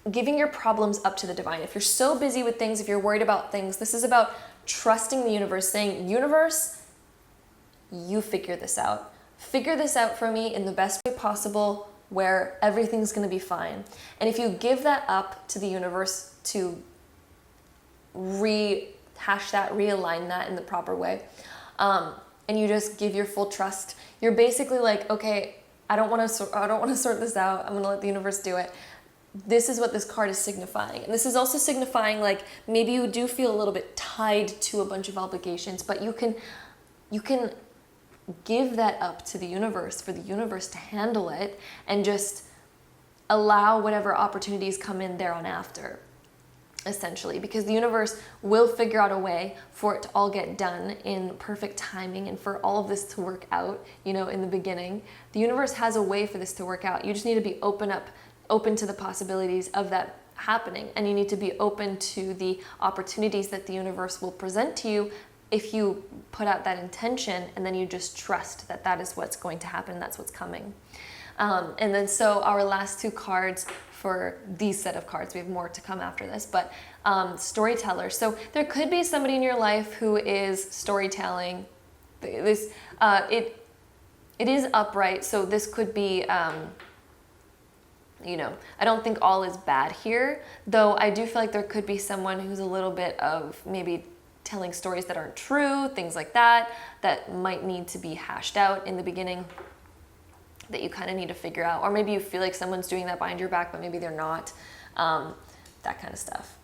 Speaker 1: your problems up to the divine. If you're so busy with things, if you're worried about things, this is about trusting the universe, saying, universe, you figure this out. Figure this out for me in the best way possible, where everything's gonna be fine. And if you give that up to the universe to rehash that, realign that in the proper way, and you just give your full trust, you're basically like, okay, I don't wanna sort this out. I'm gonna let the universe do it. This is what this card is signifying. And this is also signifying, like, maybe you do feel a little bit tied to a bunch of obligations, but you can give that up to the universe, for the universe to handle it, and just allow whatever opportunities come in there on after, essentially, because the universe will figure out a way for it to all get done in perfect timing, and for all of this to work out, you know, in the beginning. The universe has a way for this to work out. You just need to be open to the possibilities of that happening, and you need to be open to the opportunities that the universe will present to you if you put out that intention, and then you just trust that that is what's going to happen, that's what's coming. And then so our last two cards for these set of cards, we have more to come after this, but Storyteller. So there could be somebody in your life who is storytelling. This it is upright, so this could be you know, I don't think all is bad here, though I do feel like there could be someone who's a little bit of maybe telling stories that aren't true, things like that, that might need to be hashed out in the beginning, that you kind of need to figure out. Or maybe you feel like someone's doing that behind your back, but maybe they're not, that kind of stuff.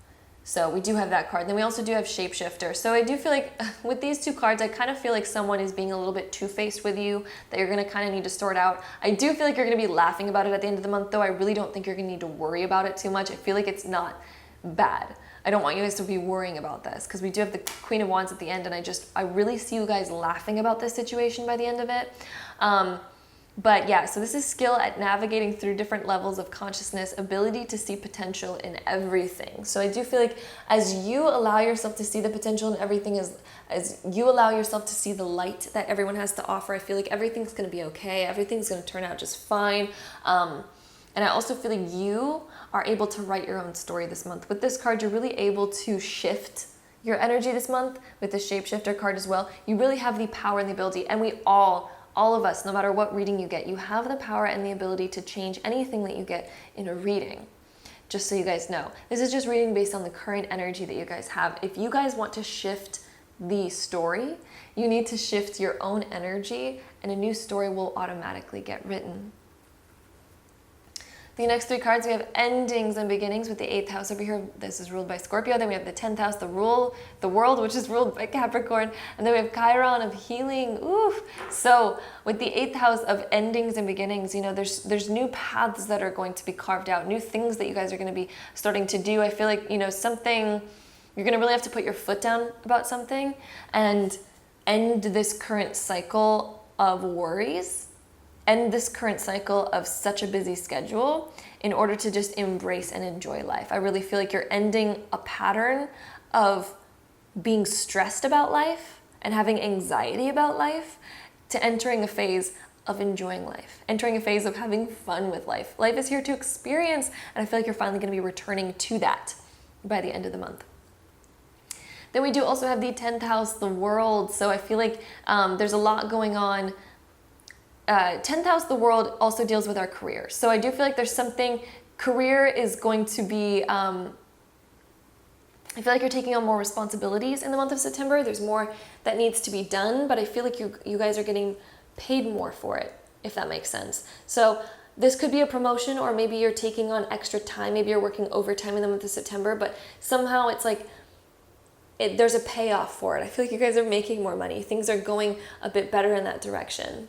Speaker 1: So we do have that card. Then we also do have Shapeshifter. So I do feel like with these two cards, I kind of feel like someone is being a little bit two-faced with you, that you're going to kind of need to sort out. I do feel like you're going to be laughing about it at the end of the month, though. I really don't think you're going to need to worry about it too much. I feel like it's not bad. I don't want you guys to be worrying about this, because we do have the Queen of Wands at the end, and I really see you guys laughing about this situation by the end of it. But yeah, so this is skill at navigating through different levels of consciousness, ability to see potential in everything. So I do feel like as you allow yourself to see the potential in everything, as you allow yourself to see the light that everyone has to offer, I feel like everything's going to be okay. Everything's going to turn out just fine. And I also feel like you are able to write your own story this month. With this card, you're really able to shift your energy this month with the Shapeshifter card as well. You really have the power and the ability, and we all of us, no matter what reading you get, you have the power and the ability to change anything that you get in a reading. Just so you guys know. This is just reading based on the current energy that you guys have. If you guys want to shift the story, you need to shift your own energy, and a new story will automatically get written. The next three cards, we have endings and beginnings with the 8th house over here. This is ruled by Scorpio. Then we have the 10th house, the world, which is ruled by Capricorn. And then we have Chiron of healing. Oof. So with the 8th house of endings and beginnings, you know, there's new paths that are going to be carved out, new things that you guys are going to be starting to do. I feel like, you know, something, you're going to really have to put your foot down about something and end this current cycle of worries, end this current cycle of such a busy schedule in order to just embrace and enjoy life. I really feel like you're ending a pattern of being stressed about life and having anxiety about life, to entering a phase of enjoying life, entering a phase of having fun with life. Life is here to experience, and I feel like you're finally going to be returning to that by the end of the month. Then we do also have the 10th house, the world. So I feel like there's a lot going on. 10th house, the world, also deals with our career. So I do feel like there's something, career is going to be, I feel like you're taking on more responsibilities in the month of September. There's more that needs to be done, but I feel like you guys are getting paid more for it, if that makes sense. So this could be a promotion, or maybe you're taking on extra time. Maybe you're working overtime in the month of September, but somehow it's like, there's a payoff for it. I feel like you guys are making more money. Things are going a bit better in that direction.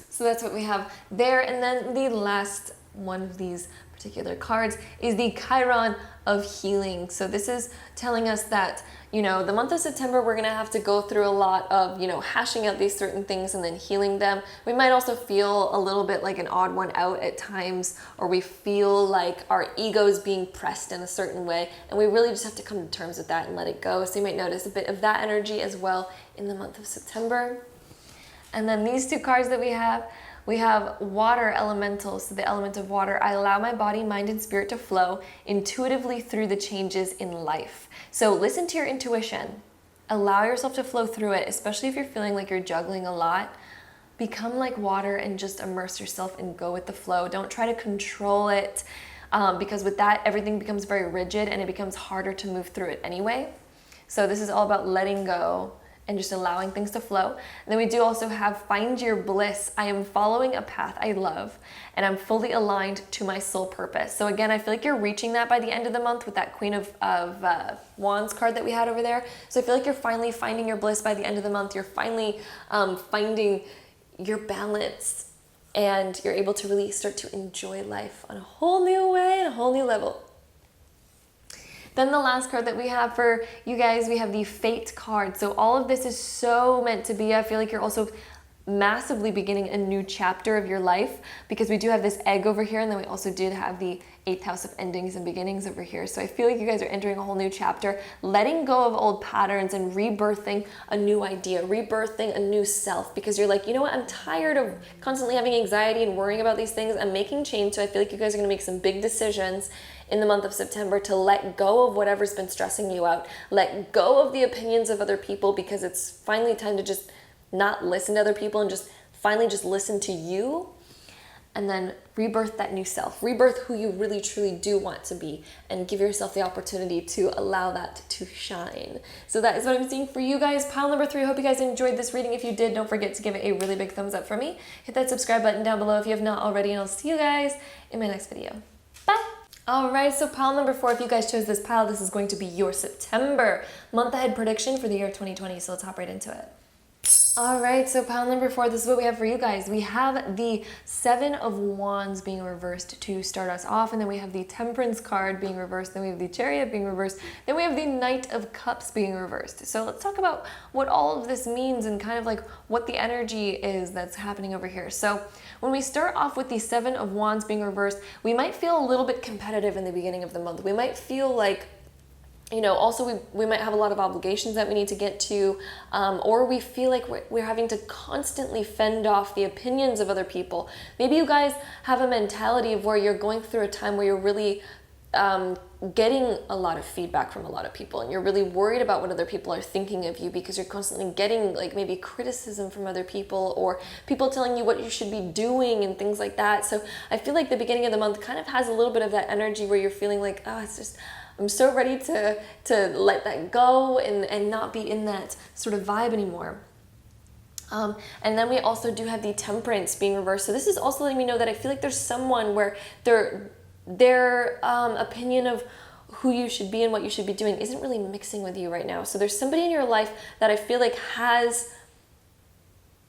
Speaker 1: So that's what we have there. And then the last one of these particular cards is the Chiron of healing. So this is telling us that, you know, the month of September, we're going to have to go through a lot of, you know, hashing out these certain things and then healing them. We might also feel a little bit like an odd one out at times, or we feel like our ego is being pressed in a certain way, and we really just have to come to terms with that and let it go. So you might notice a bit of that energy as well in the month of September. And then these two cards that we have water elemental. So the element of water, I allow my body, mind, and spirit to flow intuitively through the changes in life. So listen to your intuition. Allow yourself to flow through it, especially if you're feeling like you're juggling a lot. Become like water and just immerse yourself and go with the flow. Don't try to control it, because with that, everything becomes very rigid and it becomes harder to move through it anyway. So this is all about letting go and just allowing things to flow. And then we do also have find your bliss. I am following a path I love, and I'm fully aligned to my soul purpose. So again, I feel like you're reaching that by the end of the month with that Queen of Wands card that we had over there. So I feel like you're finally finding your bliss by the end of the month. You're finally finding your balance, and you're able to really start to enjoy life on a whole new way and a whole new level. Then the last card that we have for you guys, we have the Fate card. So all of this is so meant to be. I feel like you're also massively beginning a new chapter of your life, because we do have this egg over here, and then we also did have the 8th house of endings and beginnings over here. So I feel like you guys are entering a whole new chapter, letting go of old patterns and rebirthing a new idea, rebirthing a new self, because you're like, you know what, I'm tired of constantly having anxiety and worrying about these things. I'm making change. So I feel like you guys are going to make some big decisions in the month of September to let go of whatever's been stressing you out, let go of the opinions of other people, because it's finally time to just not listen to other people and just finally just listen to you, and then rebirth that new self, rebirth who you really truly do want to be, and give yourself the opportunity to allow that to shine. So that is what I'm seeing for you guys. Pile number 3. I hope you guys enjoyed this reading. If you did, don't forget to give it a really big thumbs up for me. Hit that subscribe button down below if you have not already, and I'll see you guys in my next video. Bye! Alright, so pile number 4, if you guys chose this pile, this is going to be your September month ahead prediction for the year 2020, so let's hop right into it. Alright, so pile number 4, this is what we have for you guys. We have the 7 of Wands being reversed to start us off, and then we have the Temperance card being reversed, then we have the Chariot being reversed, then we have the Knight of Cups being reversed. So let's talk about what all of this means and kind of like what the energy is that's happening over here. So when we start off with the 7 of Wands being reversed, we might feel a little bit competitive in the beginning of the month. We might feel like, you know, also we might have a lot of obligations that we need to get to, or we feel like we're having to constantly fend off the opinions of other people. Maybe you guys have a mentality of where you're going through a time where you're really getting a lot of feedback from a lot of people, and you're really worried about what other people are thinking of you, because you're constantly getting like maybe criticism from other people, or people telling you what you should be doing and things like that. So I feel like the beginning of the month kind of has a little bit of that energy where you're feeling like, oh, it's just, I'm so ready to let that go and not be in that sort of vibe anymore. And then we also do have the Temperance being reversed. So this is also letting me know that I feel like there's someone where their opinion of who you should be and what you should be doing isn't really mixing with you right now. So there's somebody in your life that I feel like has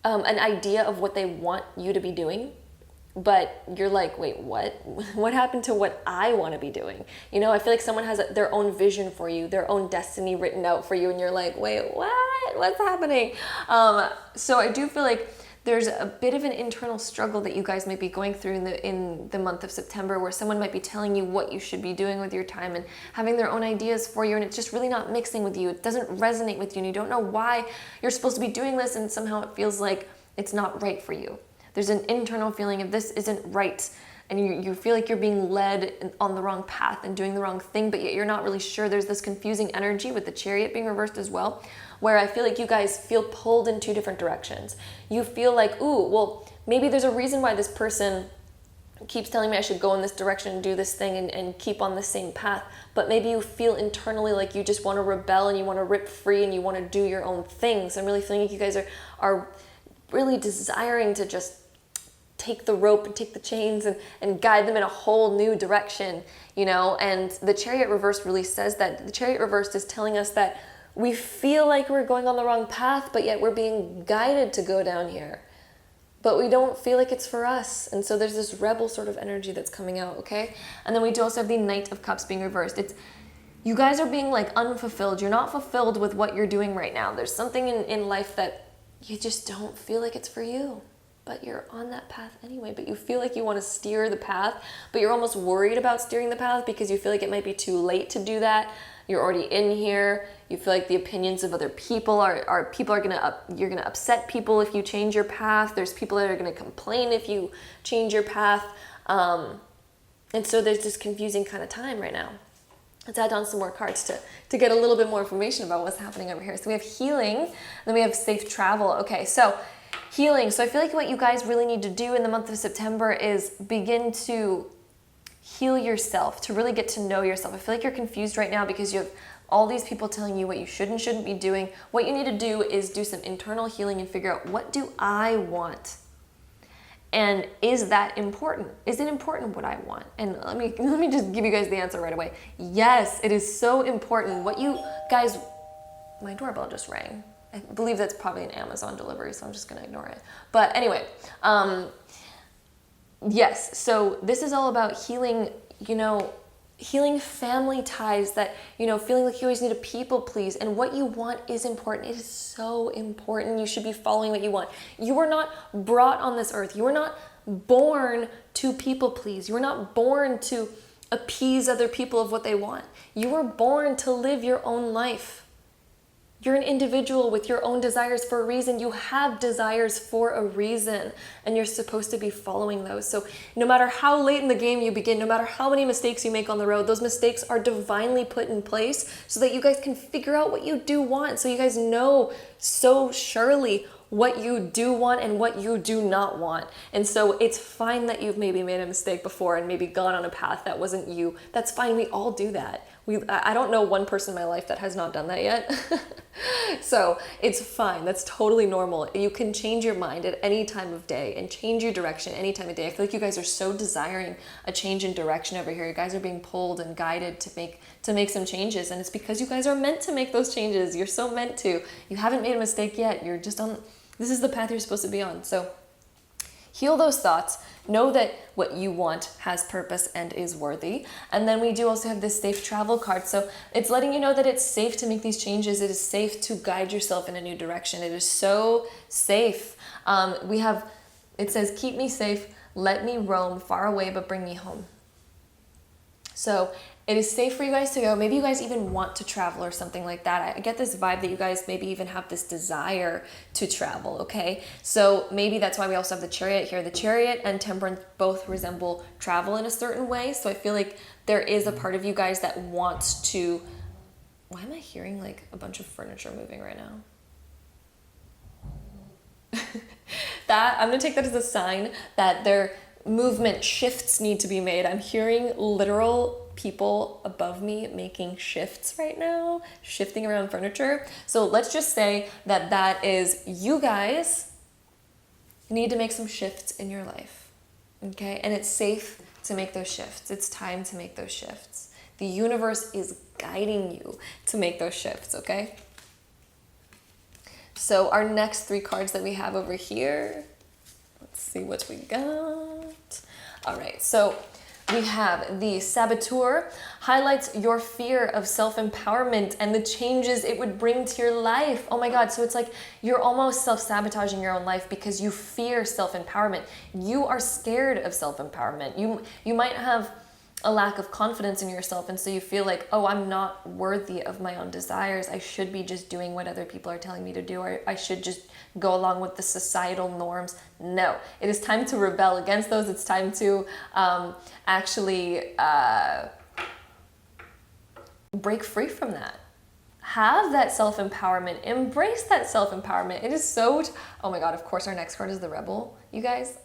Speaker 1: an idea of what they want you to be doing, but you're like, wait, what happened to what I want to be doing? You know, I feel like someone has their own vision for you, their own destiny written out for you, and you're like, wait, what's happening? So I do feel like there's a bit of an internal struggle that you guys might be going through in the month of September, where someone might be telling you what you should be doing with your time and having their own ideas for you, and it's just really not mixing with you. It doesn't resonate with you, and you don't know why you're supposed to be doing this, and somehow it feels like it's not right for you. There's an internal feeling of this isn't right. And you feel like you're being led on the wrong path and doing the wrong thing, but yet you're not really sure. There's this confusing energy with the Chariot being reversed as well, where I feel like you guys feel pulled in two different directions. You feel like, ooh, well, maybe there's a reason why this person keeps telling me I should go in this direction and do this thing and keep on the same path. But maybe you feel internally like you just want to rebel and you want to rip free and you want to do your own things. I'm really feeling like you guys are really desiring to just take the rope and take the chains and guide them in a whole new direction, you know? And the Chariot reversed really says that. The Chariot reversed is telling us that we feel like we're going on the wrong path, but yet we're being guided to go down here. But we don't feel like it's for us. And so there's this rebel sort of energy that's coming out, okay? And then we do also have the Knight of Cups being reversed. It's, you guys are being like unfulfilled. You're not fulfilled with what you're doing right now. There's something in life that you just don't feel like it's for you. But you're on that path anyway, but you feel like you want to steer the path, but you're almost worried about steering the path because you feel like it might be too late to do that. You're already in here. You feel like the opinions of other people you're gonna upset people if you change your path. There's people that are gonna complain if you change your path. And so there's this confusing kind of time right now. Let's add on some more cards to get a little bit more information about what's happening over here. So we have healing, then we have safe travel. Okay, so healing. So I feel like what you guys really need to do in the month of September is begin to heal yourself, to really get to know yourself. I feel like you're confused right now because you have all these people telling you what you should and shouldn't be doing. What you need to do is do some internal healing and figure out, what do I want? And is that important? Is it important what I want? And let me just give you guys the answer right away. Yes, it is so important. What you guys, my doorbell just rang. I believe that's probably an Amazon delivery, so I'm just going to ignore it. But anyway, yes, so this is all about healing, healing family ties that, feeling like you always need to people please. And what you want is important. It is so important. You should be following what you want. You were not brought on this earth. You were not born to people please. You were not born to appease other people of what they want. You were born to live your own life. You're an individual with your own desires for a reason. You have desires for a reason, and you're supposed to be following those. So no matter how late in the game you begin, no matter how many mistakes you make on the road, those mistakes are divinely put in place so that you guys can figure out what you do want. So you guys know so surely what you do want and what you do not want. And so it's fine that you've maybe made a mistake before and maybe gone on a path that wasn't you. That's fine. We all do that. I don't know one person in my life that has not done that yet. So it's fine. That's totally normal. You can change your mind at any time of day and change your direction any time of day. I feel like you guys are so desiring a change in direction over here. You guys are being pulled and guided to make some changes. And it's because you guys are meant to make those changes. You're so meant to. You haven't made a mistake yet. You're just on, this is the path you're supposed to be on. So heal those thoughts. Know that what you want has purpose and is worthy. And then we do also have this safe travel card. So it's letting you know that it's safe to make these changes. It is safe to guide yourself in a new direction. It is so safe. It says, keep me safe, let me roam far away, but bring me home. So it is safe for you guys to go. Maybe you guys even want to travel or something like that. I get this vibe that you guys maybe even have this desire to travel, okay? So maybe that's why we also have the Chariot here. The Chariot and Temperance both resemble travel in a certain way. So I feel like there is a part of you guys that wants to... Why am I hearing like a bunch of furniture moving right now? I'm gonna take that as a sign that their movement shifts need to be made. I'm hearing literal people above me making shifts right now, shifting around furniture. So let's just say that is you guys need to make some shifts in your life, okay? And it's safe to make those shifts. It's time to make those shifts. The universe is guiding you to make those shifts, okay? So our next three cards that we have over here, let's see what we got. All right, so we have the Saboteur, highlights your fear of self-empowerment and the changes it would bring to your life. Oh my God, so it's like you're almost self-sabotaging your own life because you fear self-empowerment. You are scared of self-empowerment. You might have a lack of confidence in yourself, and so you feel like, oh, I'm not worthy of my own desires. I should be just doing what other people are telling me to do, or I should just go along with the societal norms. No, it is time to rebel against those. It's time to actually break free from that. Have that self-empowerment. Embrace that self-empowerment. It is so, oh my God, of course our next card is the Rebel, you guys.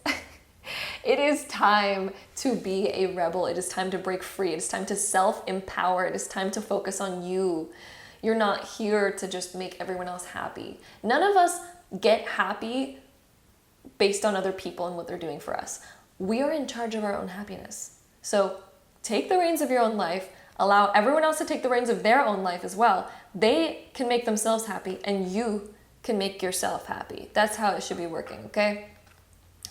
Speaker 1: It is time to be a rebel. It is time to break free. It is time to self-empower. It is time to focus on you. You're not here to just make everyone else happy. None of us get happy based on other people and what they're doing for us. We are in charge of our own happiness. So take the reins of your own life. Allow everyone else to take the reins of their own life as well. They can make themselves happy and you can make yourself happy. That's how it should be working, okay?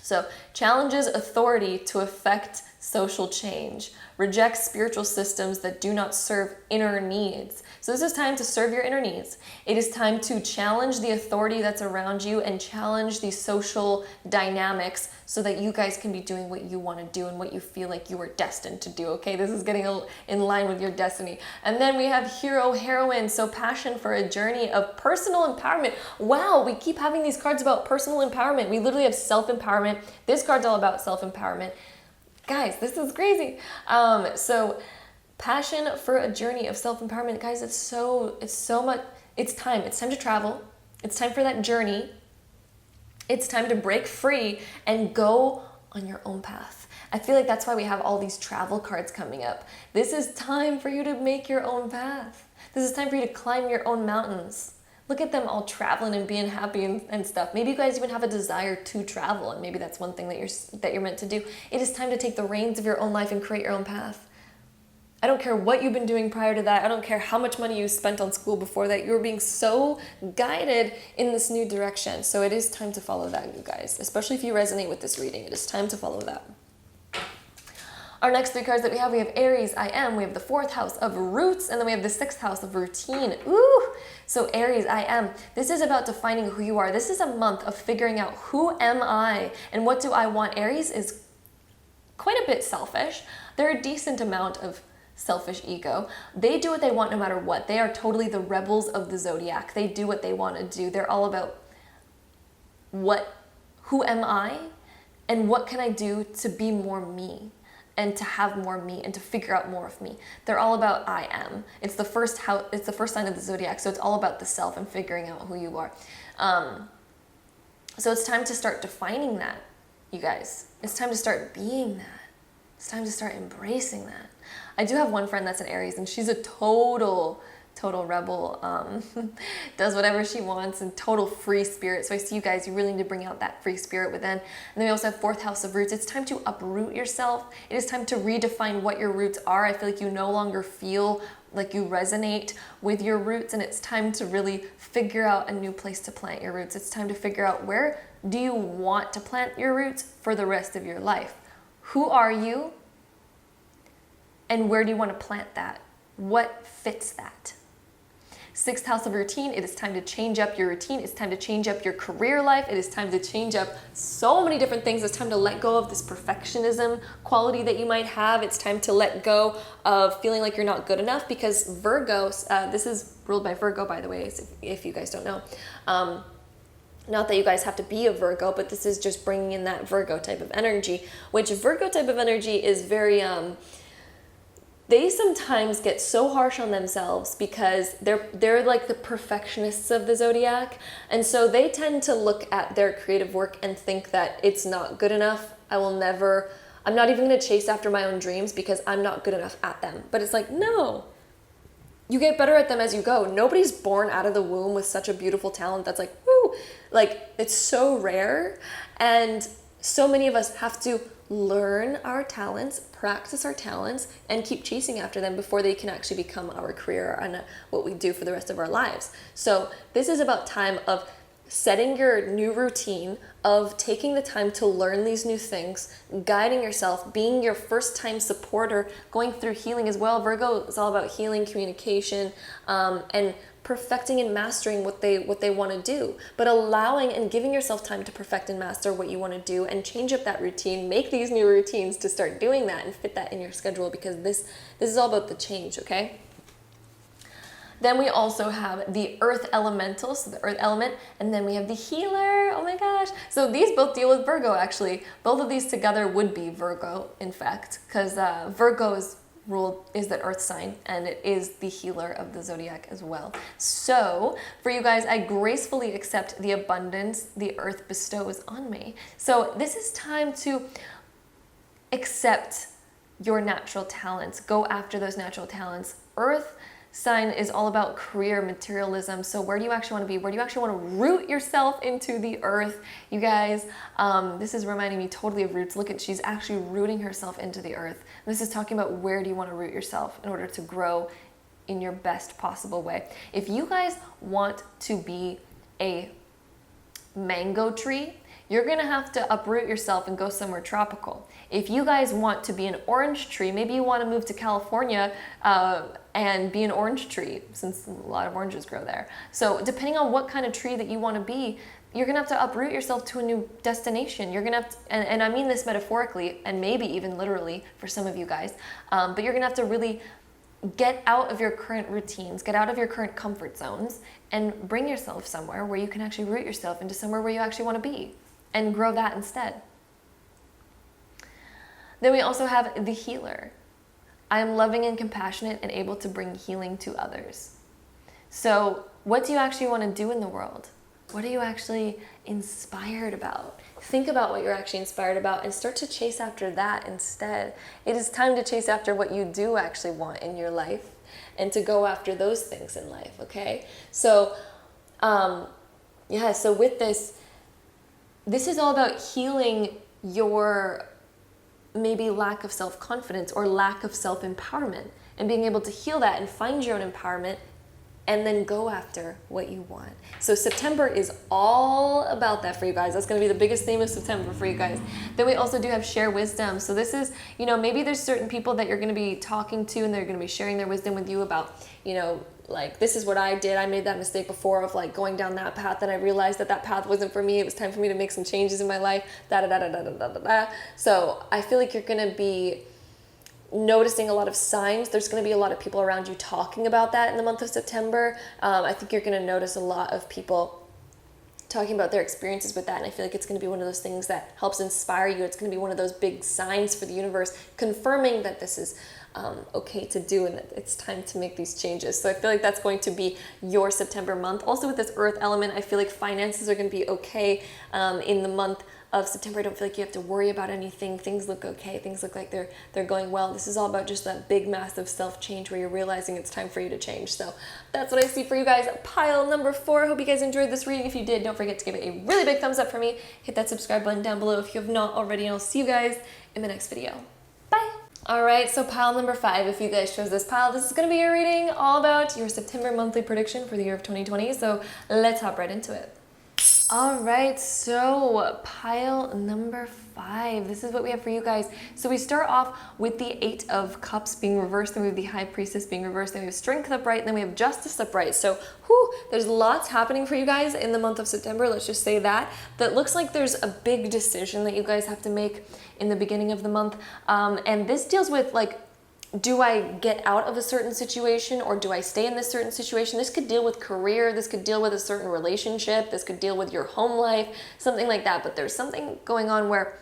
Speaker 1: So challenges authority to affect social change. Reject spiritual systems that do not serve inner needs. So this is time to serve your inner needs. It is time to challenge the authority that's around you and challenge these social dynamics so that you guys can be doing what you want to do and what you feel like you were destined to do, okay? This is getting in line with your destiny. And then we have hero, heroine, so passion for a journey of personal empowerment. Wow, we keep having these cards about personal empowerment. We literally have self-empowerment. This card's all about self-empowerment. Guys, this is crazy. So passion for a journey of self-empowerment, guys, it's so much, it's time to travel. It's time for that journey. It's time to break free and go on your own path. I feel like that's why we have all these travel cards coming up. This is time for you to make your own path. This is time for you to climb your own mountains. Look at them all traveling and being happy and stuff. Maybe you guys even have a desire to travel, and maybe that's one thing that you're meant to do. It is time to take the reins of your own life and create your own path. I don't care what you've been doing prior to that. I don't care how much money you spent on school before that. You're being so guided in this new direction. So it is time to follow that, you guys. Especially if you resonate with this reading. It is time to follow that. Our next three cards that we have Aries, I am. We have the 4th house of roots, and then we have the 6th house of routine. Ooh! So Aries, I am. This is about defining who you are. This is a month of figuring out who am I and what do I want. Aries is quite a bit selfish. They're a decent amount of selfish ego. They do what they want no matter what. They are totally the rebels of the zodiac. They do what they want to do. They're all about who am I and what can I do to be more me and to have more me and to figure out more of me. They're all about I am. It's the first house, it's the first sign of the zodiac, so it's all about the self and figuring out who you are. So it's time to start defining that, you guys. It's time to start being that. It's time to start embracing that. I do have one friend that's an Aries, and she's a total rebel, does whatever she wants, and total free spirit. So I see you guys, you really need to bring out that free spirit within. And then we also have 4th house of roots. It's time to uproot yourself. It is time to redefine what your roots are. I feel like you no longer feel like you resonate with your roots, and it's time to really figure out a new place to plant your roots. It's time to figure out where do you want to plant your roots for the rest of your life. Who are you? And where do you want to plant that? What fits that? 6th house of routine, it is time to change up your routine. It's time to change up your career life. It is time to change up so many different things. It's time to let go of this perfectionism quality that you might have. It's time to let go of feeling like you're not good enough, because Virgo, this is ruled by Virgo, by the way, if you guys don't know. Not that you guys have to be a Virgo, but this is just bringing in that Virgo type of energy, which Virgo type of energy is very... they sometimes get so harsh on themselves because they're like the perfectionists of the zodiac. And so they tend to look at their creative work and think that it's not good enough. I'm not even going to chase after my own dreams because I'm not good enough at them. But it's like, no, you get better at them as you go. Nobody's born out of the womb with such a beautiful talent that's like, woo, like it's so rare. And so many of us have to learn our talents, practice our talents, and keep chasing after them before they can actually become our career and what we do for the rest of our lives. So this is about time of setting your new routine, of taking the time to learn these new things, guiding yourself, being your first time supporter, going through healing as well. Virgo is all about healing, communication, and perfecting and mastering what they want to do, but allowing and giving yourself time to perfect and master what you want to do and change up that routine, make these new routines to start doing that and fit that in your schedule, because this is all about the change, okay? Then we also have the earth elemental, so the earth element, and then we have the healer. Oh my gosh. So these both deal with Virgo, actually. Both of these together would be Virgo, in fact, because Virgo's rule is the earth sign, and it is the healer of the zodiac as well. So for you guys, I gracefully accept the abundance the earth bestows on me. So this is time to accept your natural talents. Go after those natural talents. Earth sign is all about career, materialism. So where do you actually want to be? Where do you actually want to root yourself into the earth? You guys, this is reminding me totally of roots. Look at, she's actually rooting herself into the earth. This is talking about where do you want to root yourself in order to grow in your best possible way. If you guys want to be a mango tree, you're gonna have to uproot yourself and go somewhere tropical. If you guys want to be an orange tree, maybe you want to move to California and be an orange tree, since a lot of oranges grow there. So depending on what kind of tree that you want to be, you're gonna have to uproot yourself to a new destination. You're gonna have to, and I mean this metaphorically and maybe even literally for some of you guys, but you're gonna have to really get out of your current routines, get out of your current comfort zones, and bring yourself somewhere where you can actually root yourself into somewhere where you actually want to be, and grow that instead. Then we also have the healer. I am loving and compassionate and able to bring healing to others. So what do you actually want to do in the world? What are you actually inspired about? Think about what you're actually inspired about and start to chase after that instead. It is time to chase after what you do actually want in your life and to go after those things in life, okay? So, so with this is all about healing your maybe lack of self-confidence or lack of self-empowerment, and being able to heal that and find your own empowerment and then go after what you want. So September is all about that for you guys. That's going to be the biggest theme of September for you guys. Then we also do have share wisdom. So this is, maybe there's certain people that you're going to be talking to and they're going to be sharing their wisdom with you about, like, this is what I did. I made that mistake before of like going down that path, and I realized that path wasn't for me. It was time for me to make some changes in my life. So I feel like you're going to be noticing a lot of signs. There's going to be a lot of people around you talking about that in the month of September. I think you're going to notice a lot of people talking about their experiences with that, and I feel like it's going to be one of those things that helps inspire you. It's going to be one of those big signs for the universe confirming that this is okay to do and that it's time to make these changes. So I feel like that's going to be your September month. Also with this earth element, I feel like finances are going to be okay in the month of September. I don't feel like you have to worry about anything. Things look okay. Things look like they're going well. This is all about just that big, massive self-change where you're realizing it's time for you to change. So that's what I see for you guys. Pile number 4. I hope you guys enjoyed this reading. If you did, don't forget to give it a really big thumbs up for me. Hit that subscribe button down below if you have not already, and I'll see you guys in the next video. Bye. All right, so pile number 5, if you guys chose this pile, this is going to be your reading all about your September monthly prediction for the year of 2020. So let's hop right into it. All right, so pile number 5, this is what we have for you guys. So we start off with the 8 of Cups being reversed, then we have the High Priestess being reversed, then we have Strength upright, and then we have Justice upright. So there's lots happening for you guys in the month of September, let's just say that. That looks like there's a big decision that you guys have to make in the beginning of the month. And this deals with like, do I get out of a certain situation or do I stay in this certain situation? This could deal with career, this could deal with a certain relationship, this could deal with your home life, something like that. But there's something going on where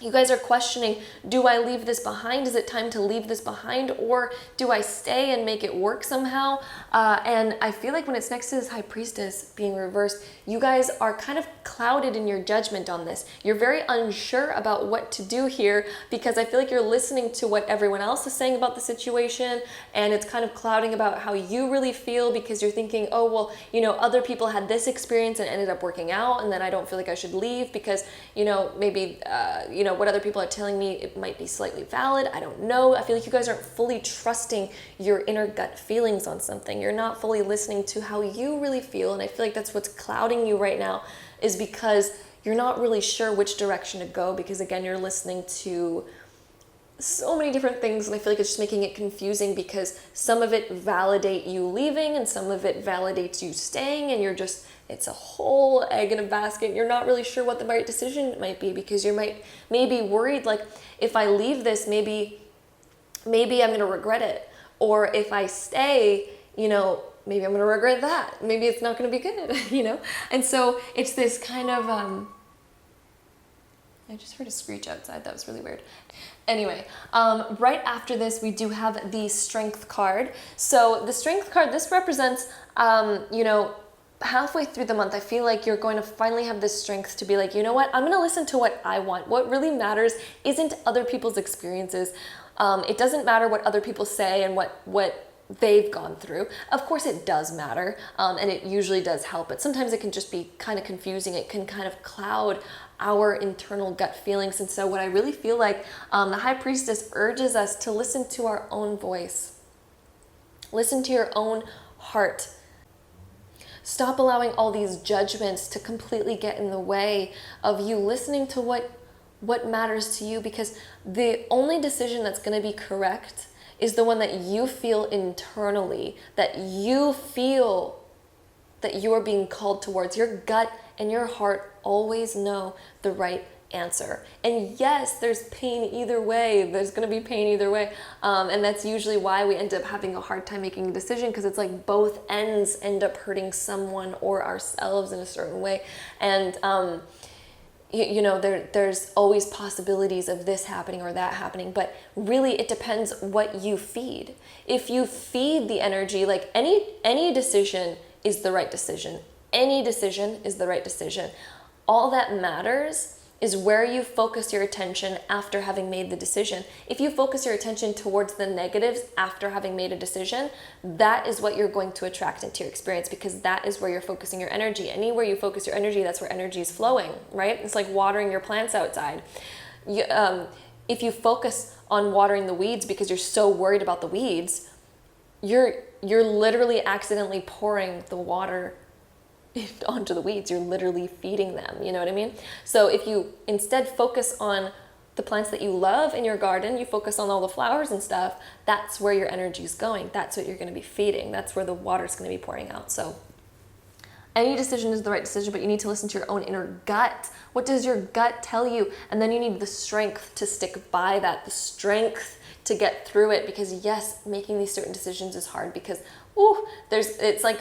Speaker 1: you guys are questioning, do I leave this behind? Is it time to leave this behind? Or do I stay and make it work somehow? And I feel like when it's next to this High Priestess being reversed, you guys are kind of clouded in your judgment on this. You're very unsure about what to do here because I feel like you're listening to what everyone else is saying about the situation, and it's kind of clouding about how you really feel because you're thinking, oh, well, other people had this experience and ended up working out, and then I don't feel like I should leave because, maybe, what other people are telling me, it might be slightly valid. I don't know. I feel like you guys aren't fully trusting your inner gut feelings on something. You're not fully listening to how you really feel. And I feel like that's what's clouding you right now, is because you're not really sure which direction to go because, again, you're listening to so many different things, and I feel like it's just making it confusing because some of it validate you leaving and some of it validates you staying, and it's a whole egg in a basket. You're not really sure what the right decision might be because you may be worried, like, if I leave this, maybe I'm going to regret it. Or if I stay, maybe I'm going to regret that. Maybe it's not going to be good, And so it's this kind of, I just heard a screech outside. That was really weird. Anyway, right after this, we do have the Strength card. So the Strength card, this represents, halfway through the month, I feel like you're going to finally have this strength to be like, you know what, I'm going to listen to what I want. What really matters isn't other people's experiences. It doesn't matter what other people say and what they've gone through. Of course it does matter, and it usually does help, but sometimes it can just be kind of confusing. It can kind of cloud our internal gut feelings. And so what I really feel like the High Priestess urges us to listen to our own voice. Listen to your own heart. Stop allowing all these judgments to completely get in the way of you listening to what matters to you, because the only decision that's going to be correct is the one that you feel internally, that you feel that you are being called towards. Your gut and your heart always know the right answer. And yes, there's pain either way. There's going to be pain either way. And that's usually why we end up having a hard time making a decision, because it's like both ends end up hurting someone or ourselves in a certain way. And, there's always possibilities of this happening or that happening, but really it depends what you feed. If you feed the energy, like any decision is the right decision. Any decision is the right decision. All that matters is where you focus your attention after having made the decision. If you focus your attention towards the negatives after having made a decision, that is what you're going to attract into your experience, because that is where you're focusing your energy. Anywhere you focus your energy, that's where energy is flowing, right? It's like watering your plants outside. If you focus on watering the weeds because you're so worried about the weeds, you're literally accidentally pouring the water onto the weeds. You're literally feeding them, you know what I mean? So if you instead focus on the plants that you love in your garden, you focus on all the flowers and stuff, that's where your energy is going. That's what you're going to be feeding. That's where the water's going to be pouring out. So any decision is the right decision, but you need to listen to your own inner gut. What does your gut tell you? And then you need the strength to stick by that, the strength to get through it, because yes, making these certain decisions is hard, because it's like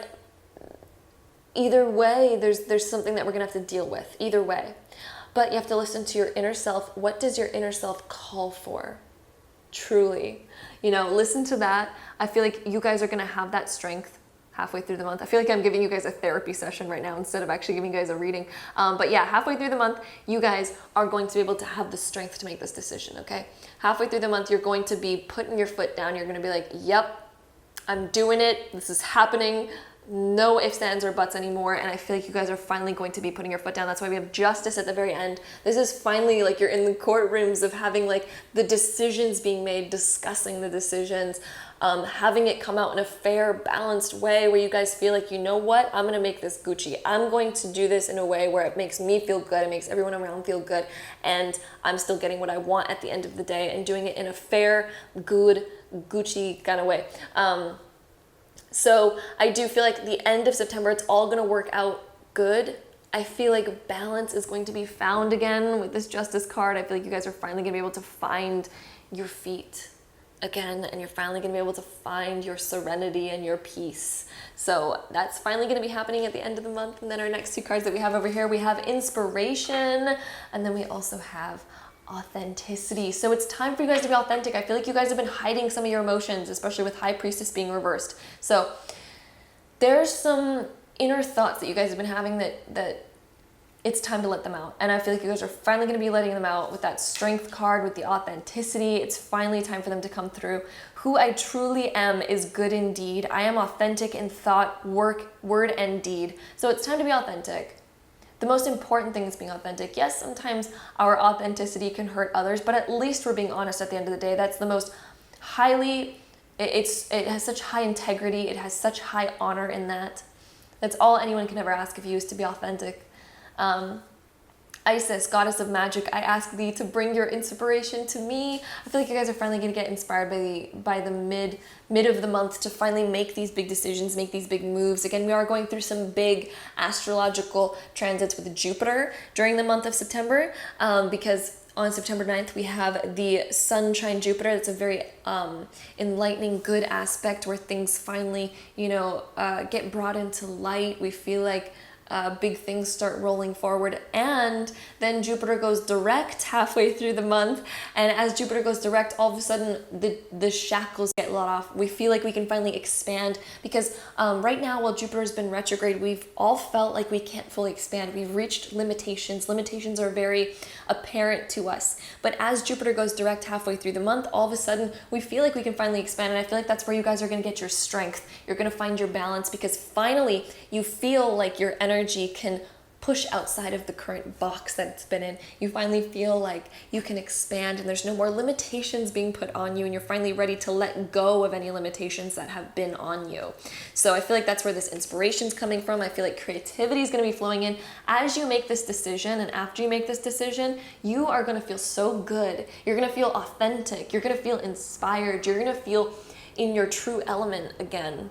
Speaker 1: either way, there's something that we're gonna have to deal with, either way. But you have to listen to your inner self. What does your inner self call for? Truly, listen to that. I feel like you guys are gonna have that strength halfway through the month. I feel like I'm giving you guys a therapy session right now instead of actually giving you guys a reading. But yeah, halfway through the month, you guys are going to be able to have the strength to make this decision, okay? Halfway through the month, you're going to be putting your foot down. You're gonna be like, yep, I'm doing it. This is happening. No ifs, ands, or buts anymore. And I feel like you guys are finally going to be putting your foot down. That's why we have justice at the very end. This is finally like you're in the courtrooms of having like the decisions being made, discussing the decisions, having it come out in a fair, balanced way where you guys feel like, you know what, I'm going to make this Gucci. I'm going to do this in a way where it makes me feel good. It makes everyone around feel good. And I'm still getting what I want at the end of the day, and doing it in a fair, good, Gucci kind of way. So I do feel like the end of September, it's all going to work out good. I feel like balance is going to be found again with this Justice card. I feel like you guys are finally going to be able to find your feet again, and you're finally going to be able to find your serenity and your peace. So that's finally going to be happening at the end of the month. And then our next two cards that we have over here, we have Inspiration, and then we also have Authenticity. So it's time for you guys to be authentic. I feel like you guys have been hiding some of your emotions, especially with High Priestess being reversed. So there's some inner thoughts that you guys have been having that it's time to let them out. And I feel like you guys are finally going to be letting them out with that Strength card, with the Authenticity. It's finally time for them to come through. Who I truly am is good indeed. I am authentic in thought, work, word, and deed. So it's time to be authentic. The most important thing is being authentic. Yes, sometimes our authenticity can hurt others, but at least we're being honest at the end of the day. That's the most it has such high integrity. It has such high honor in that. That's all anyone can ever ask of you, is to be authentic. Isis, goddess of magic, I ask thee to bring your inspiration to me. I feel like you guys are finally going to get inspired by the mid of the month to finally make these big decisions, make these big moves. Again, we are going through some big astrological transits with Jupiter during the month of September, because on September 9th, we have the Sun-trine Jupiter. It's a very enlightening, good aspect where things finally, get brought into light. We feel like big things start rolling forward, and then Jupiter goes direct halfway through the month, and as Jupiter goes direct, all of a sudden the shackles get let off. We feel like we can finally expand, because right now, while Jupiter's been retrograde, we've all felt like we can't fully expand. We've reached limitations. Limitations are very apparent to us, but as Jupiter goes direct halfway through the month, all of a sudden we feel like we can finally expand, and I feel like that's where you guys are going to get your strength. You're going to find your balance, because finally you feel like your energy can push outside of the current box that it's been in. You finally feel like you can expand, and there's no more limitations being put on you, and you're finally ready to let go of any limitations that have been on you. So I feel like that's where this inspiration is coming from. I feel like creativity is going to be flowing in as you make this decision, and after you make this decision, you are going to feel so good. You're going to feel authentic. You're going to feel inspired. You're going to feel in your true element again.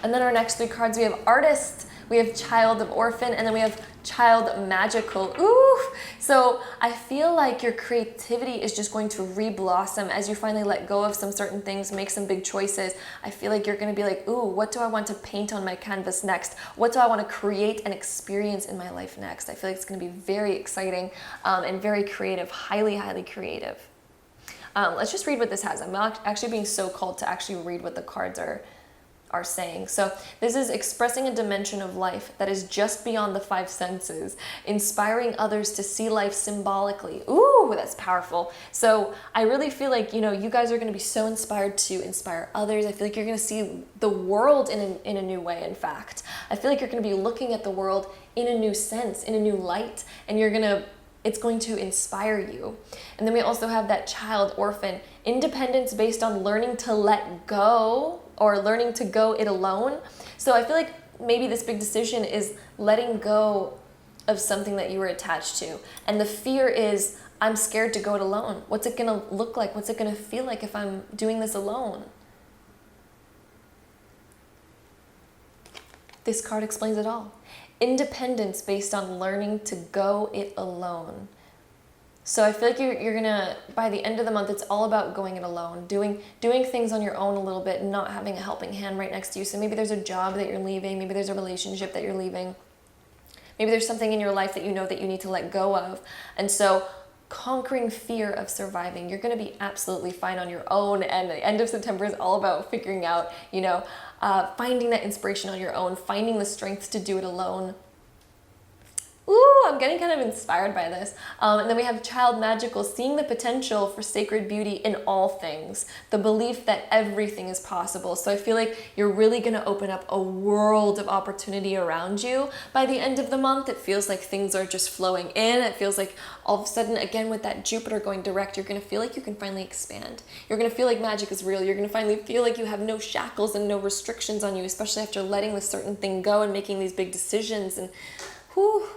Speaker 1: And then our next three cards, we have Artist, we have Child of Orphan, and then we have Child Magical. Ooh! So I feel like your creativity is just going to re-blossom as you finally let go of some certain things, make some big choices. I feel like you're going to be like, ooh, what do I want to paint on my canvas next? What do I want to create and experience in my life next? I feel like it's going to be very exciting and very creative, highly, highly creative. Let's just read what this has. I'm actually being so called to actually read what the cards are saying. So this is expressing a dimension of life that is just beyond the five senses, inspiring others to see life symbolically. Ooh, that's powerful. So I really feel like, you guys are going to be so inspired to inspire others. I feel like you're going to see the world in a new way. In fact, I feel like you're going to be looking at the world in a new sense, in a new light, and it's going to inspire you. And then we also have that Child Orphan, independence based on learning to let go, or learning to go it alone. So I feel like maybe this big decision is letting go of something that you were attached to. And the fear is, I'm scared to go it alone. What's it gonna look like? What's it gonna feel like if I'm doing this alone? This card explains it all. Independence based on learning to go it alone. So I feel like you're gonna, by the end of the month, it's all about going it alone, doing things on your own a little bit, and not having a helping hand right next to you. So maybe there's a job that you're leaving, maybe there's a relationship that you're leaving, maybe there's something in your life that you know that you need to let go of. And so conquering fear of surviving, you're gonna be absolutely fine on your own. And the end of September is all about figuring out, finding that inspiration on your own, finding the strength to do it alone. Ooh, I'm getting kind of inspired by this. And then we have Child Magical, seeing the potential for sacred beauty in all things, the belief that everything is possible. So I feel like you're really going to open up a world of opportunity around you. By the end of the month, it feels like things are just flowing in. It feels like all of a sudden, again, with that Jupiter going direct, you're going to feel like you can finally expand. You're going to feel like magic is real. You're going to finally feel like you have no shackles and no restrictions on you, especially after letting this certain thing go and making these big decisions. And whew,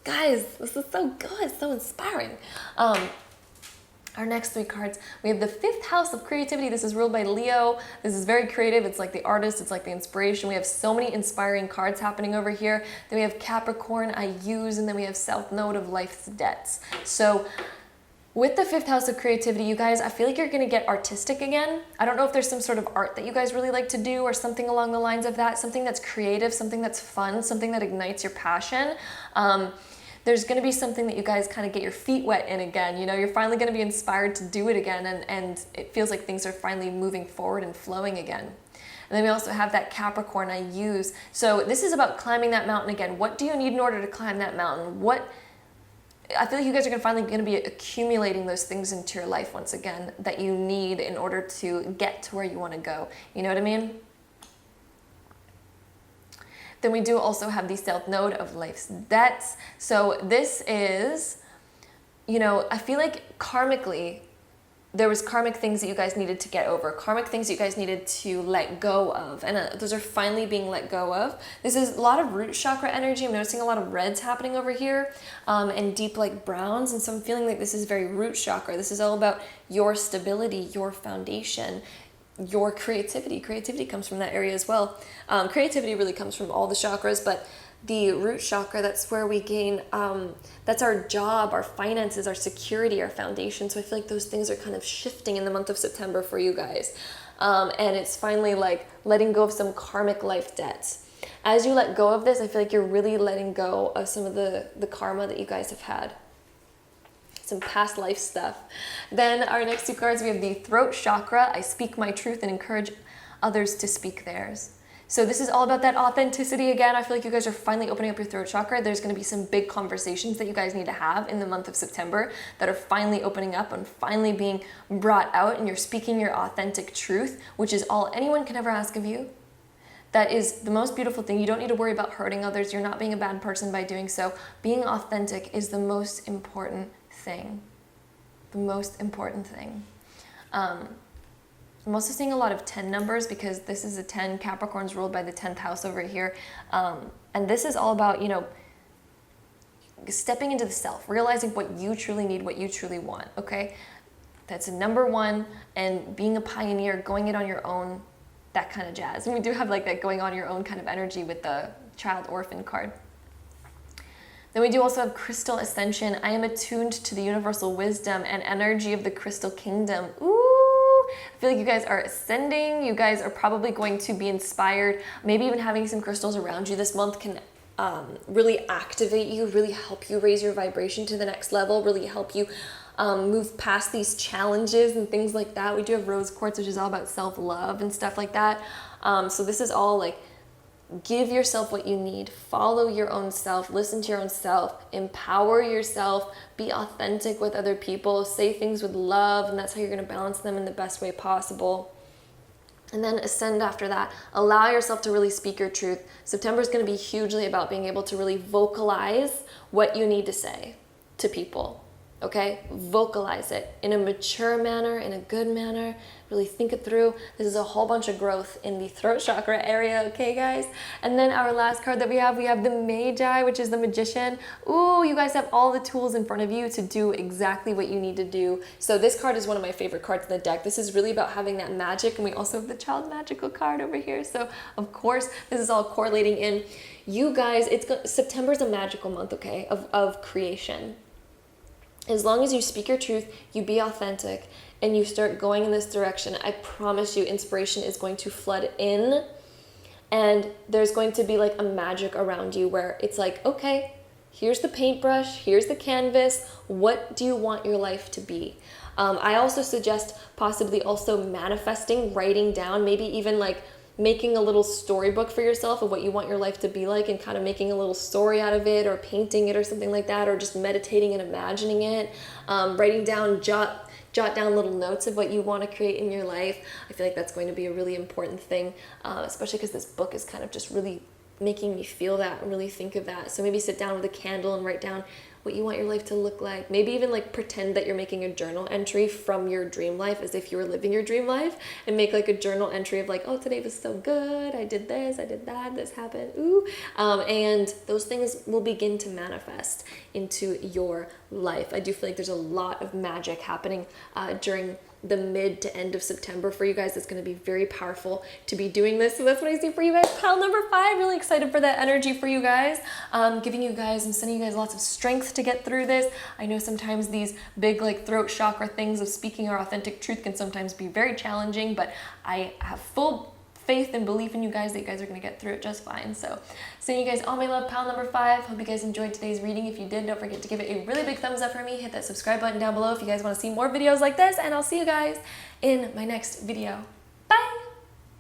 Speaker 1: guys, this is so good, so inspiring. Our next three cards, we have the 5th house of creativity. This is ruled by Leo. This is very creative. It's like the artist. It's like the inspiration. We have so many inspiring cards happening over here. Then we have Capricorn, I use, and then we have South Node of life's debts. So with the 5th house of creativity, you guys, I feel like you're going to get artistic again. I don't know if there's some sort of art that you guys really like to do or something along the lines of that, something that's creative, something that's fun, something that ignites your passion. There's going to be something that you guys kind of get your feet wet in again. You're finally going to be inspired to do it again, and it feels like things are finally moving forward and flowing again. And then we also have that Capricorn, I use. So this is about climbing that mountain again. What do you need in order to climb that mountain? I feel like you guys are finally going to be accumulating those things into your life once again that you need in order to get to where you want to go. You know what I mean? Then we do also have the South Node of life's debts. So this is, I feel like karmically, there was karmic things that you guys needed to get over, karmic things you guys needed to let go of, and those are finally being let go of. This is a lot of root chakra energy. I'm noticing a lot of reds happening over here, and deep like browns, and so I'm feeling like this is very root chakra. This is all about your stability, your foundation, your creativity. Creativity comes from that area as well. Creativity really comes from all the chakras, but the root chakra, that's where we gain, that's our job, our finances, our security, our foundation. So I feel like those things are kind of shifting in the month of September for you guys. And it's finally like letting go of some karmic life debts. As you let go of this, I feel like you're really letting go of some of the karma that you guys have had. Some past life stuff. Then our next two cards, we have the throat chakra. I speak my truth and encourage others to speak theirs. So this is all about that authenticity again. I feel like you guys are finally opening up your throat chakra. There's going to be some big conversations that you guys need to have in the month of September that are finally opening up and finally being brought out, and you're speaking your authentic truth, which is all anyone can ever ask of you. That is the most beautiful thing. You don't need to worry about hurting others. You're not being a bad person by doing so. Being authentic is the most important thing. The most important thing. I'm also seeing a lot of 10 numbers because this is a 10. Capricorn's ruled by the 10th house over here. And this is all about, stepping into the self, realizing what you truly need, what you truly want, okay? That's a number one, and being a pioneer, going it on your own, that kind of jazz. And we do have like that going on your own kind of energy with the child orphan card. Then we do also have crystal ascension. I am attuned to the universal wisdom and energy of the crystal kingdom. Ooh! I feel like you guys are ascending. You guys are probably going to be inspired. Maybe even having some crystals around you this month can really activate you, really help you raise your vibration to the next level, really help you move past these challenges and things like that. We do have rose quartz, which is all about self-love and stuff like that. So this is all like, give yourself what you need, follow your own self, listen to your own self, empower yourself, be authentic with other people, say things with love, and that's how you're going to balance them in the best way possible. And then ascend after that. Allow yourself to really speak your truth. September is going to be hugely about being able to really vocalize what you need to say to people. Okay? Vocalize it in a mature manner, in a good manner. Really think it through. This is a whole bunch of growth in the throat chakra area, okay, guys? And then our last card that we have the Magi, which is the Magician. Ooh, you guys have all the tools in front of you to do exactly what you need to do. So this card is one of my favorite cards in the deck. This is really about having that magic, and we also have the Child Magical card over here. So, of course, this is all correlating in. You guys, September's a magical month, okay, of creation. As long as you speak your truth, you be authentic, and you start going in this direction, I promise you inspiration is going to flood in, and there's going to be like a magic around you where it's like, okay, here's the paintbrush, here's the canvas, what do you want your life to be? I also suggest possibly also manifesting, writing down, maybe even like making a little storybook for yourself of what you want your life to be like, and kind of making a little story out of it, or painting it or something like that, or just meditating and imagining it, writing down, jot down little notes of what you want to create in your life. I feel like that's going to be a really important thing, especially because this book is kind of just really making me feel that and really think of that. So maybe sit down with a candle and write down what you want your life to look like. Maybe even like pretend that you're making a journal entry from your dream life as if you were living your dream life, and make like a journal entry of like, oh, today was so good, I did this, I did that, this happened, ooh. And those things will begin to manifest into your life. I do feel like there's a lot of magic happening during the mid to end of September for you guys. It's going to be very powerful to be doing this. So that's what I see for you guys. Pile number 5, really excited for that energy for you guys. Giving you guys and sending you guys lots of strength to get through this. I know sometimes these big like throat chakra things of speaking our authentic truth can sometimes be very challenging, but I have full faith and belief in you guys that you guys are going to get through it just fine. So sending you guys all my love, pile number 5. Hope you guys enjoyed today's reading. If you did, don't forget to give it a really big thumbs up for me. Hit that subscribe button down below if you guys want to see more videos like this, and I'll see you guys in my next video.